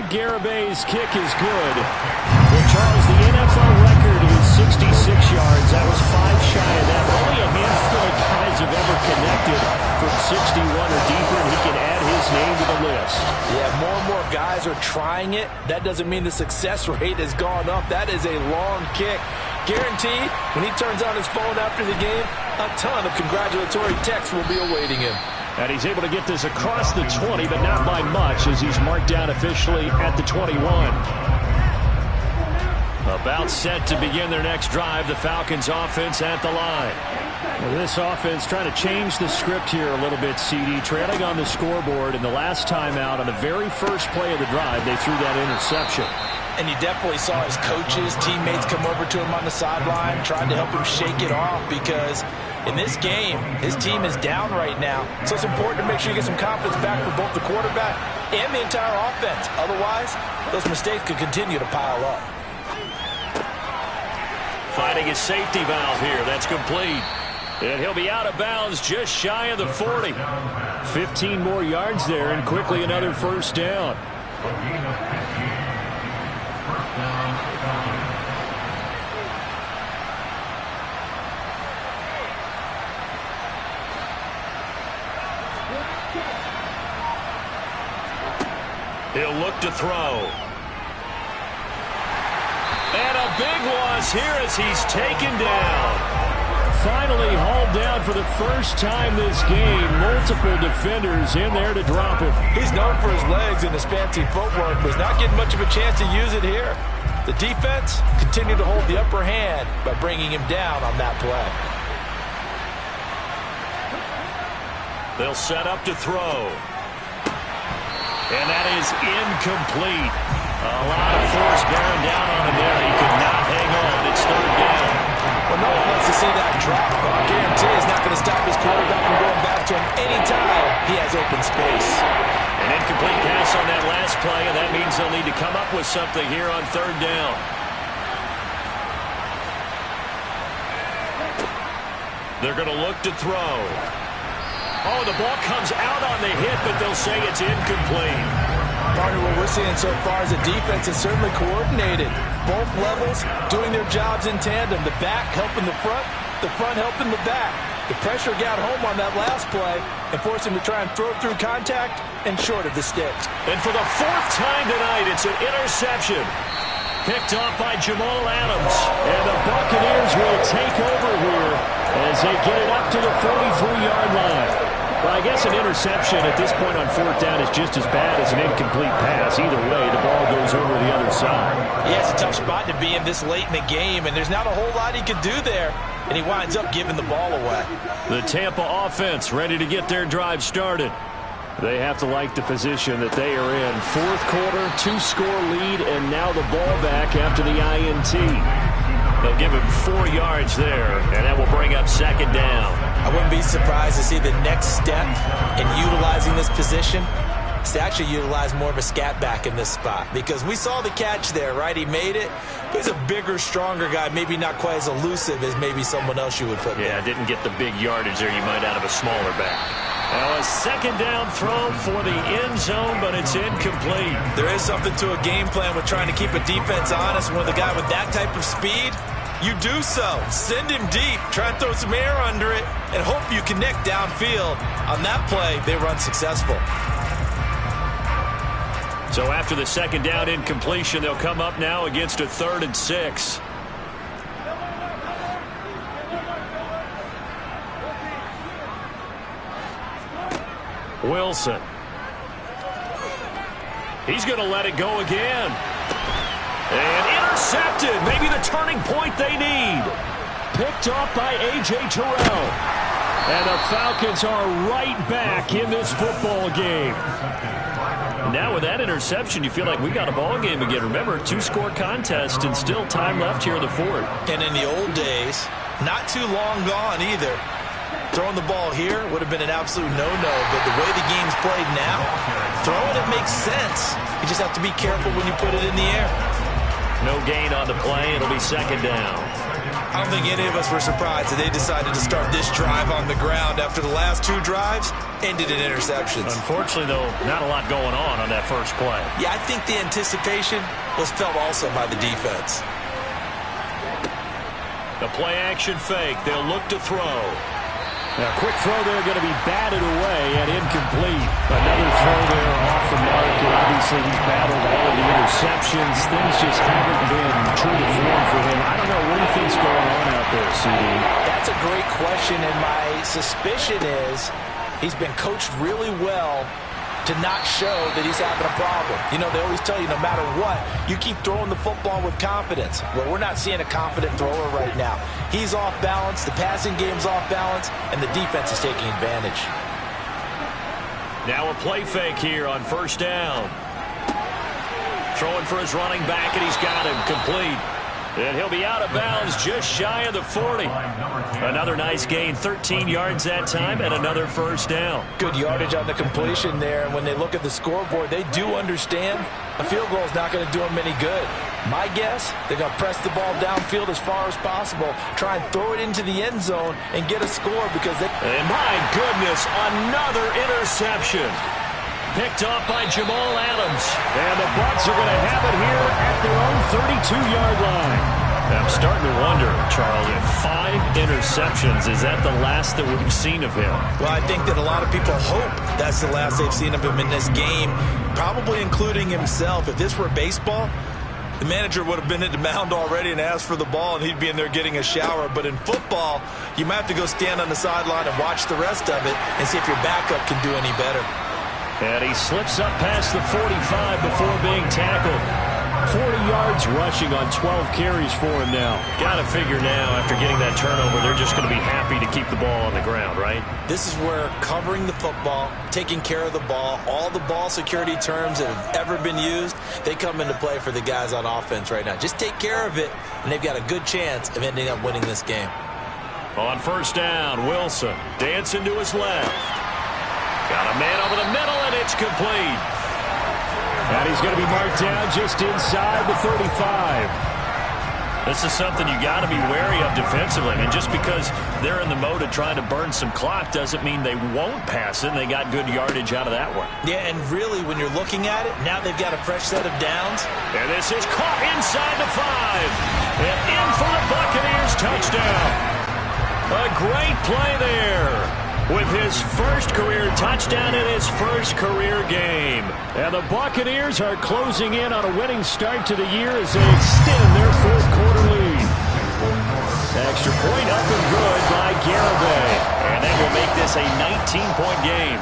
Garibay's kick is good. Well, Charles, the NFL record is 66 yards. That was 5 shy of that. Only a handful of guys have ever connected from 61 or deeper, and he can add his name to the list. Yeah, more and more guys are trying it. That doesn't mean the success rate has gone up. That is a long kick. Guaranteed, when he turns on his phone after the game, a ton of congratulatory texts will be awaiting him. And he's able to get this across the 20, but not by much, as he's marked down officially at the 21. About set to begin their next drive, the Falcons offense at the line. Well, this offense trying to change the script here a little bit, CD. Trailing on the scoreboard, and the last time out on the very first play of the drive, they threw that interception. And you definitely saw his coaches, teammates come over to him on the sideline, trying to help him shake it off, because in this game, his team is down right now. So it's important to make sure you get some confidence back for both the quarterback and the entire offense. Otherwise, those mistakes could continue to pile up. Finding his safety valve here. That's complete. And he'll be out of bounds just shy of the 40. 15 more yards there, and quickly another 1st down. He'll look to throw. And a big loss here as he's taken down. Finally hauled down for the first time this game. Multiple defenders in there to drop him. He's known for his legs and his fancy footwork, but he's not getting much of a chance to use it here. The defense continued to hold the upper hand by bringing him down on that play. They'll set up to throw. And that is incomplete. A lot of force bearing down on him there. He could not hang on. It's 3rd down. Well, no one wants to see that drop, but I guarantee he's not going to stop his quarterback from going back to him anytime he has open space. An incomplete pass on that last play, and that means they'll need to come up with something here on 3rd down. They're going to look to throw. Oh, the ball comes out on the hit, but they'll say it's incomplete. Partner, what we're seeing so far is the defense is certainly coordinated. Both levels doing their jobs in tandem. The back helping the front helping the back. The pressure got home on that last play and forced him to try and throw through contact and short of the sticks. And for the 4th time tonight, it's an interception. Picked off by Jamal Adams. And the Buccaneers will take over here as they get it up to the 43-yard line. Well, I guess an interception at this point on fourth down is just as bad as an incomplete pass. Either way, the ball goes over the other side. Yeah, it's a tough spot to be in this late in the game, and there's not a whole lot he could do there, and he winds up giving the ball away. The Tampa offense ready to get their drive started. They have to like the position that they are in. Fourth quarter, 2-score lead, and now the ball back after the INT. They'll give him 4 yards there, and that will bring up second down. I wouldn't be surprised to see the next step in utilizing this position is to actually utilize more of a scat back in this spot, because we saw the catch there, right? He made it. But he's a bigger, stronger guy, maybe not quite as elusive as maybe someone else you would put there. Yeah, didn't get the big yardage there you might out of a smaller back. Now a second down throw for the end zone, but it's incomplete. There is something to a game plan with trying to keep a defense honest. When the guy with that type of speed, you do so. Send him deep. Try and throw some air under it and hope you connect downfield. On that play, they run successful. So after the second down incompletion, they'll come up now against a 3rd and 6. Wilson. He's going to let it go again. And intercepted. Maybe the turning point they need. Picked off by A.J. Terrell. And the Falcons are right back in this football game. Now with that interception, you feel like we got a ball game again. Remember, 2-score contest and still time left here in the fourth. And in the old days, not too long gone either, throwing the ball here would have been an absolute no-no. But the way the game's played now, throwing it makes sense. You just have to be careful when you put it in the air. No gain on the play. It'll be second down. I don't think any of us were surprised that they decided to start this drive on the ground after the last 2 drives ended in interceptions. Unfortunately, though, not a lot going on that first play. Yeah, I think the anticipation was felt also by the defense. The play-action fake. They'll look to throw. Now, quick throw there going to be batted away and incomplete. Another throw there off the mark, and obviously he's battled all of the interceptions. Things just haven't been true to form for him. I don't know what he thinks going on out there, CD. That's a great question, and my suspicion is he's been coached really well to not show that he's having a problem. You know, they always tell you no matter what, you keep throwing the football with confidence. Well, we're not seeing a confident thrower right now. He's off balance, the passing game's off balance, and the defense is taking advantage. Now a play fake here on first down. Throwing for his running back, and he's got him complete. And he'll be out of bounds just shy of the 40. Another nice gain, 13 yards that time, and another first down. Good yardage on the completion there, and when they look at the scoreboard, they do understand a field goal is not going to do them any good. My guess, they're going to press the ball downfield as far as possible, try and throw it into the end zone and get a score because they... And my goodness, another interception. Picked off by Jamal Adams. And the Bucs are going to have it here at their own 32-yard line. I'm starting to wonder, Charles, if 5 interceptions, is that the last that we've seen of him? Well, I think that a lot of people hope that's the last they've seen of him in this game, probably including himself. If this were baseball, the manager would have been at the mound already and asked for the ball, and he'd be in there getting a shower. But in football, you might have to go stand on the sideline and watch the rest of it and see if your backup can do any better. And he slips up past the 45 before being tackled. 40 yards rushing on 12 carries for him now. Got to figure now, after getting that turnover, they're just going to be happy to keep the ball on the ground, right? This is where covering the football, taking care of the ball, all the ball security terms that have ever been used, they come into play for the guys on offense right now. Just take care of it, and they've got a good chance of ending up winning this game. On first down, Wilson dancing to his left. Got a man over the middle, and it's complete. And he's going to be marked down just inside the 35. This is something you got to be wary of defensively. And just because they're in the mode of trying to burn some clock doesn't mean they won't pass it. They got good yardage out of that one. Yeah, and really, when you're looking at it, now they've got a fresh set of downs. And this is caught inside the 5. And in for the Buccaneers touchdown. A great play there. With his first career touchdown in his first career game. And the Buccaneers are closing in on a winning start to the year as they extend their fourth quarter lead. Extra point up and good by Garibay. And that will make this a 19-point game.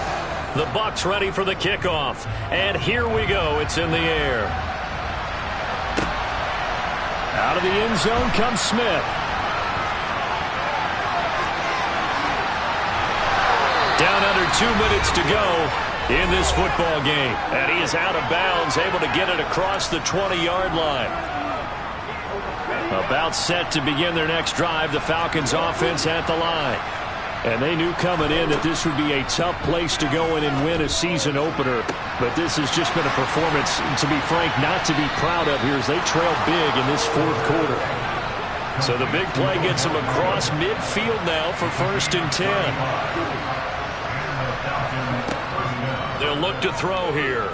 The Bucs ready for the kickoff. And here we go. It's in the air. Out of the end zone comes Smith. Down under 2 minutes to go in this football game. And he is out of bounds, able to get it across the 20-yard line. About set to begin their next drive, the Falcons offense at the line. And they knew coming in that this would be a tough place to go in and win a season opener. But this has just been a performance, to be frank, not to be proud of here as they trail big in this fourth quarter. So the big play gets them across midfield now for 1st and 10. They'll look to throw here.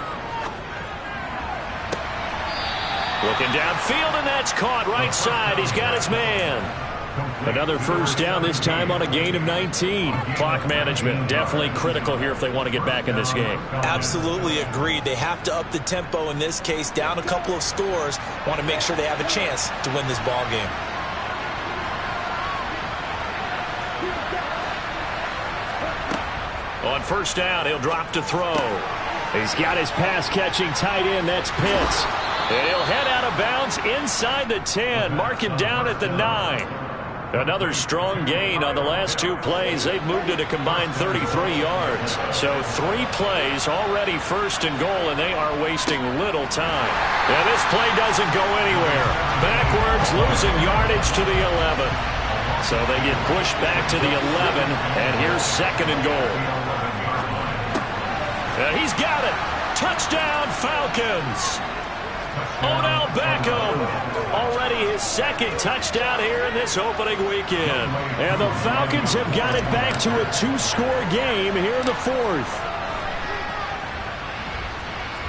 Looking downfield, and that's caught right side. He's got his man. Another first down, this time on a gain of 19. Clock management definitely critical here if they want to get back in this game. Absolutely agreed. They have to up the tempo in this case. Down a couple of scores. Want to make sure they have a chance to win this ball game. On first down, he'll drop to throw. He's got his pass-catching tight end. That's Pitts. And he'll head out of bounds inside the 10. Mark him down at the 9. Another strong gain on the last 2 plays. They've moved it a combined 33 yards. So 3 plays already 1st and goal, and they are wasting little time. And this play doesn't go anywhere. Backwards, losing yardage to the 11. So they get pushed back to the 11, and here's 2nd and goal. And he's got it. Touchdown, Falcons. Odell Beckham, already his 2nd touchdown here in this opening weekend. And the Falcons have got it back to a 2-score game here in the 4th.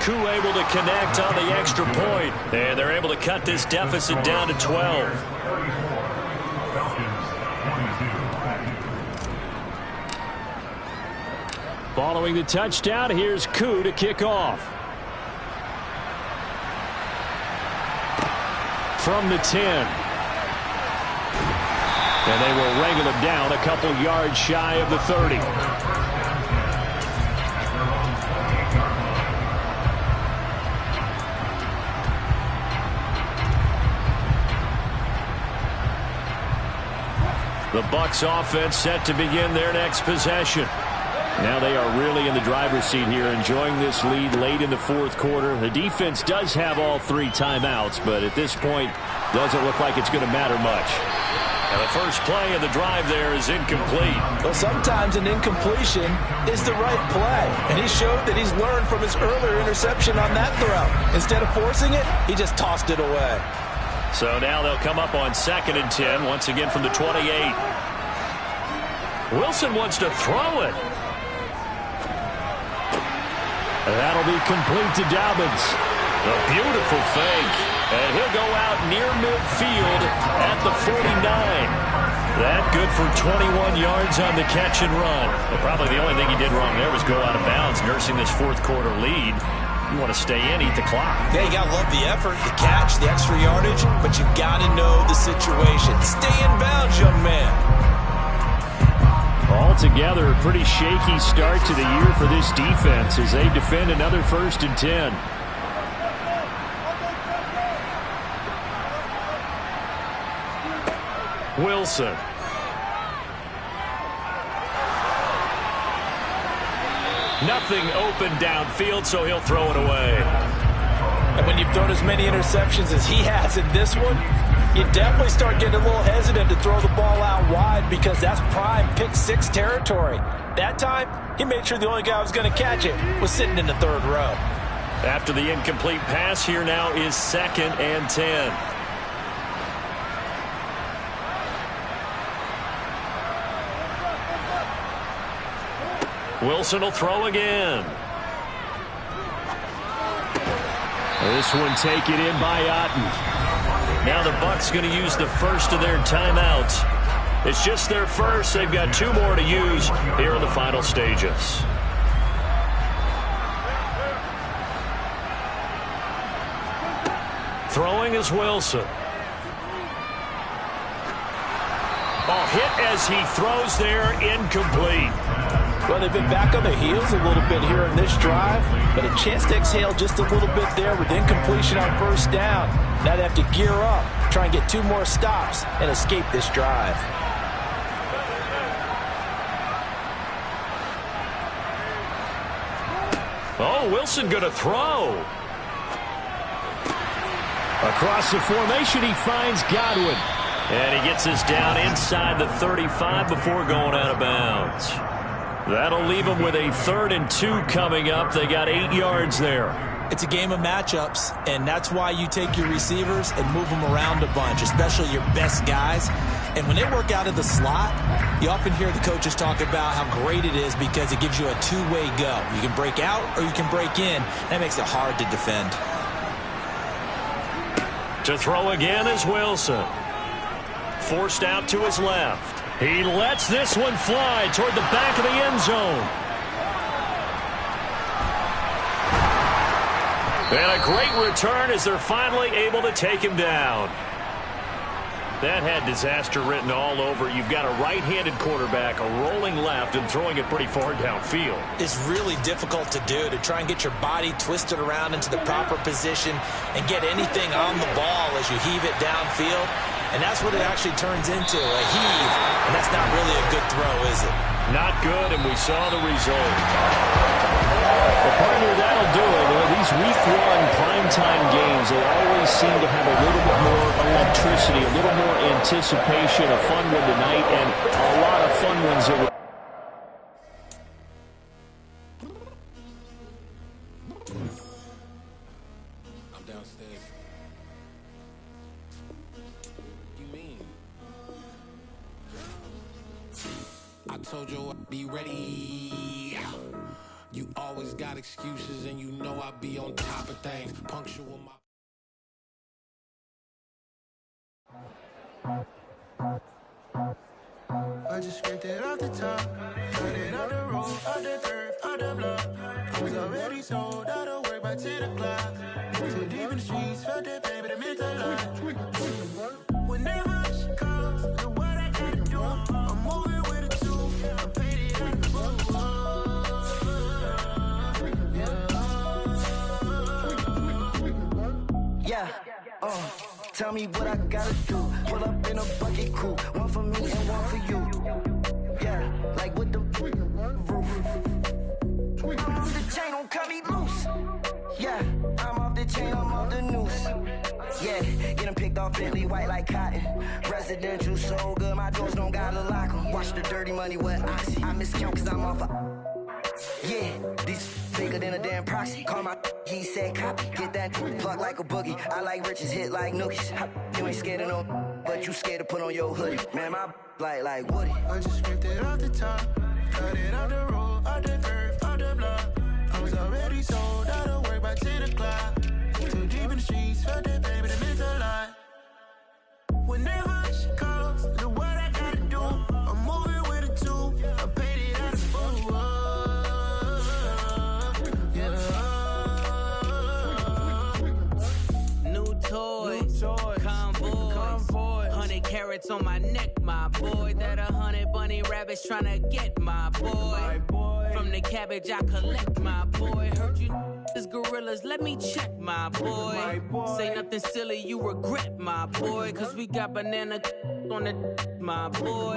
Koo able to connect on the extra point, and they're able to cut this deficit down to 12. Following the touchdown, here's Koo to kick off. From the 10. And they will wrangle him down a couple yards shy of the 30. The Bucs offense set to begin their next possession. Now they are really in the driver's seat here, enjoying this lead late in the 4th quarter. The defense does have all 3 timeouts, but at this point, doesn't look like it's going to matter much. And the first play of the drive there is incomplete. Well, sometimes an incompletion is the right play, and he showed that he's learned from his earlier interception on that throw. Instead of forcing it, he just tossed it away. So now they'll come up on 2nd and 10, once again from the 28. Wilson wants to throw it. That'll be complete to Dobbins. A beautiful fake. And he'll go out near midfield at the 49. That good for 21 yards on the catch and run. Well, probably the only thing he did wrong there was go out of bounds, nursing this 4th quarter lead. You want to stay in, eat the clock. Yeah, you got to love the effort, the catch, the extra yardage, but you got to know the situation. Stay in bounds, young man. Altogether, a pretty shaky start to the year for this defense as they defend another 1st and 10. Wilson. Nothing open downfield, so he'll throw it away. And when you've thrown as many interceptions as he has in this one, you definitely start getting a little hesitant to throw the ball out wide because that's prime pick-6 territory. That time, he made sure the only guy who was going to catch it was sitting in the 3rd row. After the incomplete pass, here now is 2nd and 10. Wilson will throw again. This one taken in by Otten. Now the Bucs going to use the first of their timeouts. It's just their first. They've got 2 more to use here in the final stages. Throwing is Wilson. Oh, hit as he throws there, incomplete. Well, they've been back on their heels a little bit here in this drive, but a chance to exhale just a little bit there with incompletion on first down. Now they have to gear up, try and get 2 more stops, and escape this drive. Oh, Wilson going to throw. Across the formation, he finds Godwin. And he gets this down inside the 35 before going out of bounds. That'll leave them with a 3rd and 2 coming up. They got 8 yards there. It's a game of matchups, and that's why you take your receivers and move them around a bunch, especially your best guys. And when they work out of the slot, you often hear the coaches talk about how great it is because it gives you a 2-way go. You can break out or you can break in. That makes it hard to defend. To throw again is Wilson. Forced out to his left. He lets this one fly toward the back of the end zone. And a great return as they're finally able to take him down. That had disaster written all over. You've got a right-handed quarterback, a rolling left, and throwing it pretty far downfield. It's really difficult to do, to try and get your body twisted around into the proper position and get anything on the ball as you heave it downfield. And that's what it actually turns into, a heave. And that's not really a good throw, is it? Not good, and we saw the result. Well, partner, that'll do it. These week 1 primetime games, they always seem to have a little bit more electricity, a little more anticipation, a fun one tonight, and a lot of fun ones that were. I'm downstairs. You mean? I told you I'd be ready. You always got excuses and you know I be on top of things. Punctual my... I just scraped it off the top, got it on the road, on the turf, on the block. I was already sold out of work by 10 o'clock. Too deep in the streets, felt that pain, but it meant a lot. Whenever she calls, the what I gotta do, I'm moving with a 2, I'm painted on the book. Yeah, tell me what I gotta do. Pull up in a bucket crew, one for me and one for you. Yeah, like with the roof. I'm off the chain, don't cut me loose. Yeah, I'm off the chain, I'm off the noose. Yeah, getting picked off Bentley white like cotton. Residential so good, my doors don't gotta lock 'em. Watch the dirty money with oxy. I miscount cause I'm off a... Yeah, these bigger than a damn proxy. Call my he said copy. Get that plug like a boogie. I like riches, hit like nookies. You ain't scared of no, but you scared to put on your hoodie. Man, my like Woody. I just scraped it off the top, got it on the road, on the turf, on the block. I was already sold out of work by 10 o'clock. Too deep in the streets, felt that pain, but it meant a lot. Whenever she calls, the what I gotta do, I'm moving with a 2, I'm painted out of fool. New toys, convoys, 100 carats on my neck, my boy. That 100 bunny rabbits tryna get my boy. From the cabbage I collect, my boy. Heard you is gorillas, let me check, my boy. Say nothing silly, you regret, my boy. Cause we got banana on the my boy.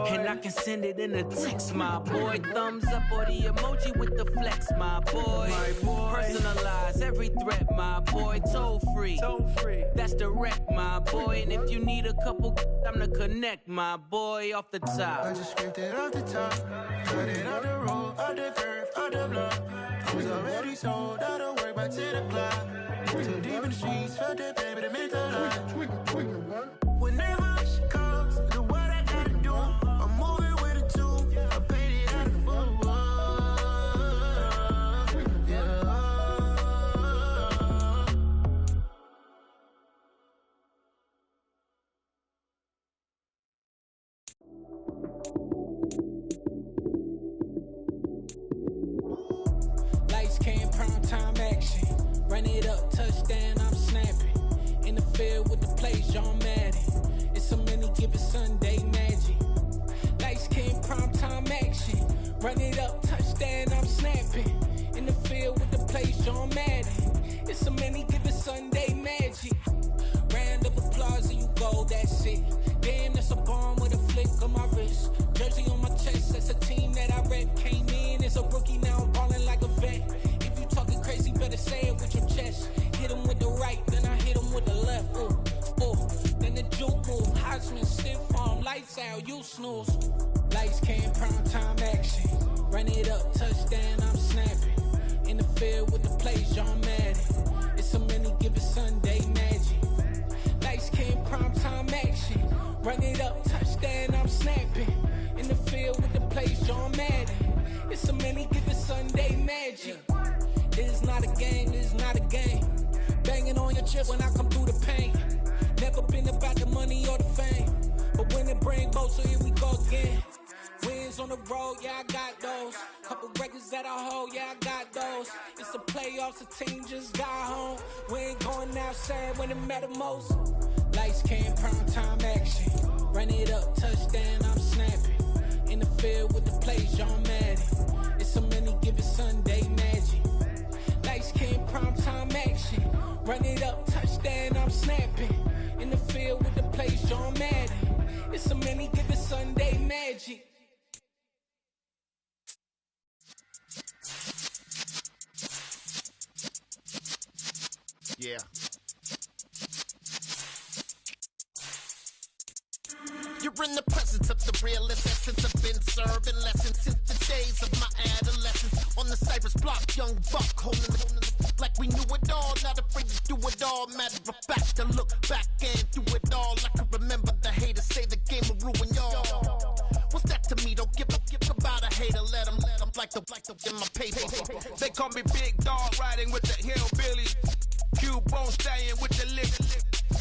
And I can send it in a text, my boy. Thumbs up or the emoji with the flex, my boy. Personalize every threat, my boy. Toll free, that's direct, my boy. And if you need a couple, I'm the connect, my boy. Off the top, I just scraped it off the top, got it on the road, on the turf, on the block. I was already sold out of work by 10 o'clock. Too deep in the streets, felt that pain, but it meant a lot. Whenever she calls, the what I gotta do, I'm moving with a 2, I'm painted out of fool. Lights came, prime time action. Run it up, touchdown, I'm snapping. In the field with the plays, John Madden. It's so many given Sunday magic. Run it up, touchdown, I'm snapping. In the field with the play, John Madden. It's a many given Sunday magic. Round of applause and you go, that's it. Damn, that's a bomb with a flick on my wrist. Jersey on my chest, that's a team that I rep. Came in as a rookie, now I'm ballin' like a vet. If you talking crazy, better say it with your chest. Hit him with the right, then I hit him with the left. Then the juke move, Heisman, stiff arm, lights out, you snooze. Lights came, prime time action. Run it up, touchdown, I'm snapping. In the field with the plays, John Madden. It's a many given Sunday magic. Lights came, prime time action. Run it up, touchdown, I'm snapping. In the field with the plays, John Madden. It's a many given Sunday magic. This is not a game, this is not a game. Banging on your chip when I come through the paint. Never been about the money or the fame. But when it bring both, so here we go again. Wins on the road, yeah, I got those. Couple records that I hold, yeah, I got those. It's the playoffs, the team just got home. We ain't going outside when it matter most. Lights came, prime time action. Run it up, touchdown, I'm snapping. In the field with the plays, John Madden. It's a many given Sunday magic. Lights came, prime time action. Run it up, touchdown, I'm snapping. In the field with the plays, John Madden. It's a many given Sunday magic. Yeah. You're in the presence of the realest essence. I've been serving lessons since the days of my adolescence. On the Cypress block, young buck holding the like we knew it all. Not afraid to do it all. Matter of fact, to look back and do it all. I can remember the haters say the game will ruin y'all. What's that to me? Don't give about a hater. Let them like the in my paper. They call me Big Dog, riding with the hillbillies. Q-Bone staying with the lip.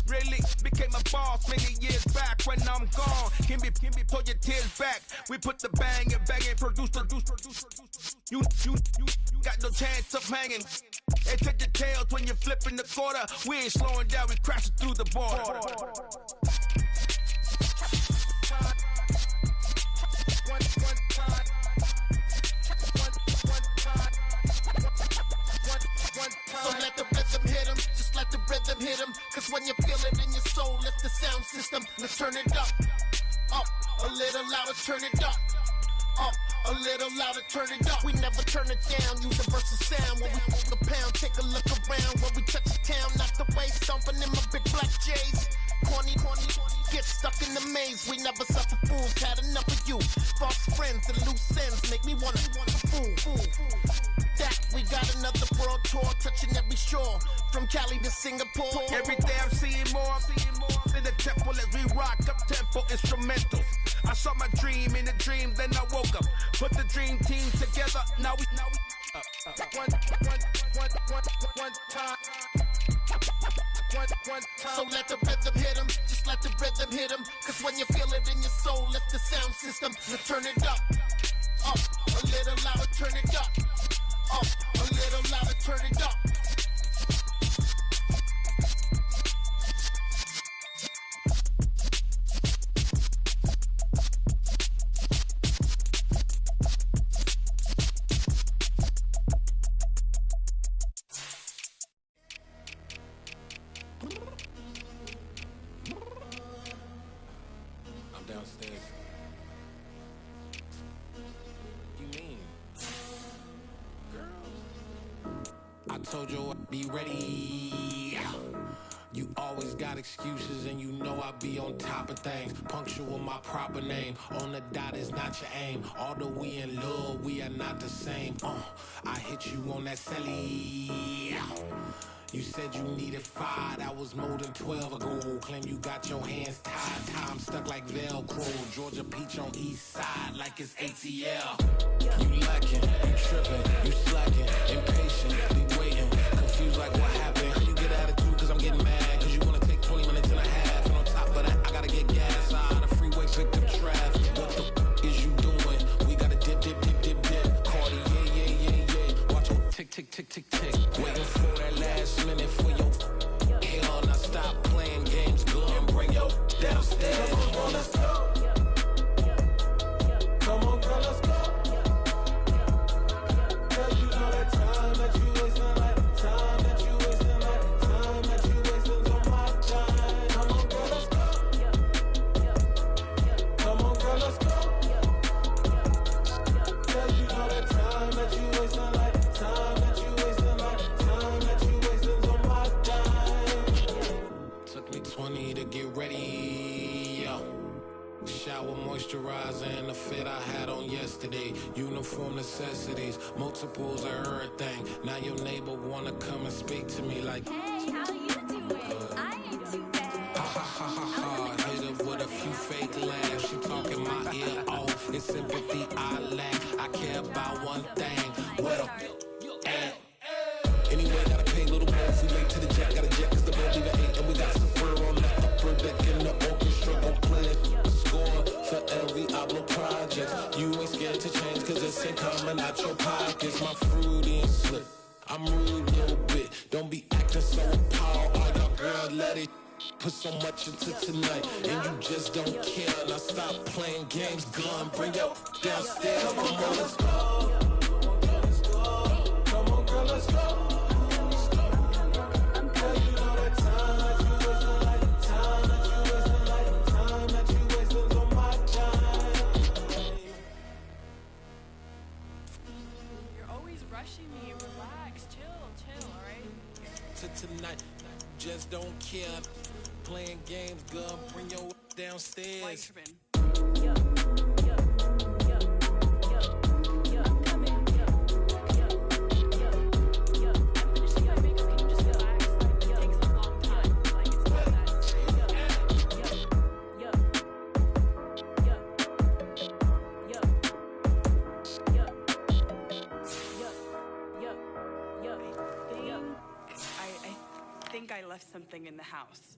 Really became a boss many years back. When I'm gone, can be pull your tears back. We put the bang and produce. You got no chance of hanging. They take the tails when you're flipping the quarter. We ain't slowing down, we crashing through the border. So let the rhythm hit him, just let the rhythm hit him. Cause when you feel it in your soul, lift the sound system. Let's turn it up, a little louder, turn it up, a little louder, turn it up. We never turn it down, universal sound. When we move the pound, take a look around. When we touch the town, knock the way, stomping in my big black J's. Corny, get stuck in the maze. We never suffer fools, had enough of you. False friends and loose ends make me wanna fool. That we got another world tour, touching every shore, from Cali to Singapore. Every day I'm seeing more in the temple as we rock up tempo instrumentals. I saw my dream in a dream, then I woke up. Put the dream team together, now we one time. So let the rhythm hit him, just let the rhythm hit him. Cause when you feel it in your soul, lift the sound system. Let's turn it up, a little louder, turn it up, a little louder, turn it up. Downstairs. You mean? Girl, I told you I'd be ready. You always got excuses and you know I be on top of things. Punctual my proper name. On the dot is not your aim. Although we in love, we are not the same. I hit you on that celly. You said you needed 5, that was more than 12 ago. Claim you got your hands tied, time stuck like Velcro. Georgia Peach on east side like it's ATL. You lacking, you tripping, you slacking, impatient, be waiting, confused like what happened. How you get attitude cause I'm getting mad, cause you wanna take 20 minutes and a half. And on top of that, I gotta get gas out of the freeway, pick up traffic. What the is you doing? We gotta dip. Cardi, yeah. Watch your tick. Waiting for that last minute for your hell. Now stop playing games, go and bring your downstairs. Come on, girl, let's go. Come on, girl, let's go. moisturizer and the fit I had on yesterday. Uniform necessities, multiples of everything. Now your neighbor wanna come and speak to me like, hey, how you doing? I ain't too bad. Ha ha ha ha ha. Hit her with a few fake laughs. She talking my ear off. It's sympathy I lack. I care about one thing. What up? Anyway, gotta pay little bones. We late to the jack. Got a jet cause the boat leave at 8. And we got some fur on the upper deck in the orchestra. Gon' play a score for every Ablo project. You ain't scared to change cause it's ain't coming out your pockets. My fruity and slip. I'm rude a little bit. Don't be acting so appalled. All y'all girl, let it put so much into tonight. And you just don't care. Now stop playing games. Gun, bring your downstairs. Come on, girl, let's go. Come on, girl, let's go. Rushing me, relax, chill, alright? Tonight, just don't care. Playing games, girl, bring your downstairs. I think I left something in the house.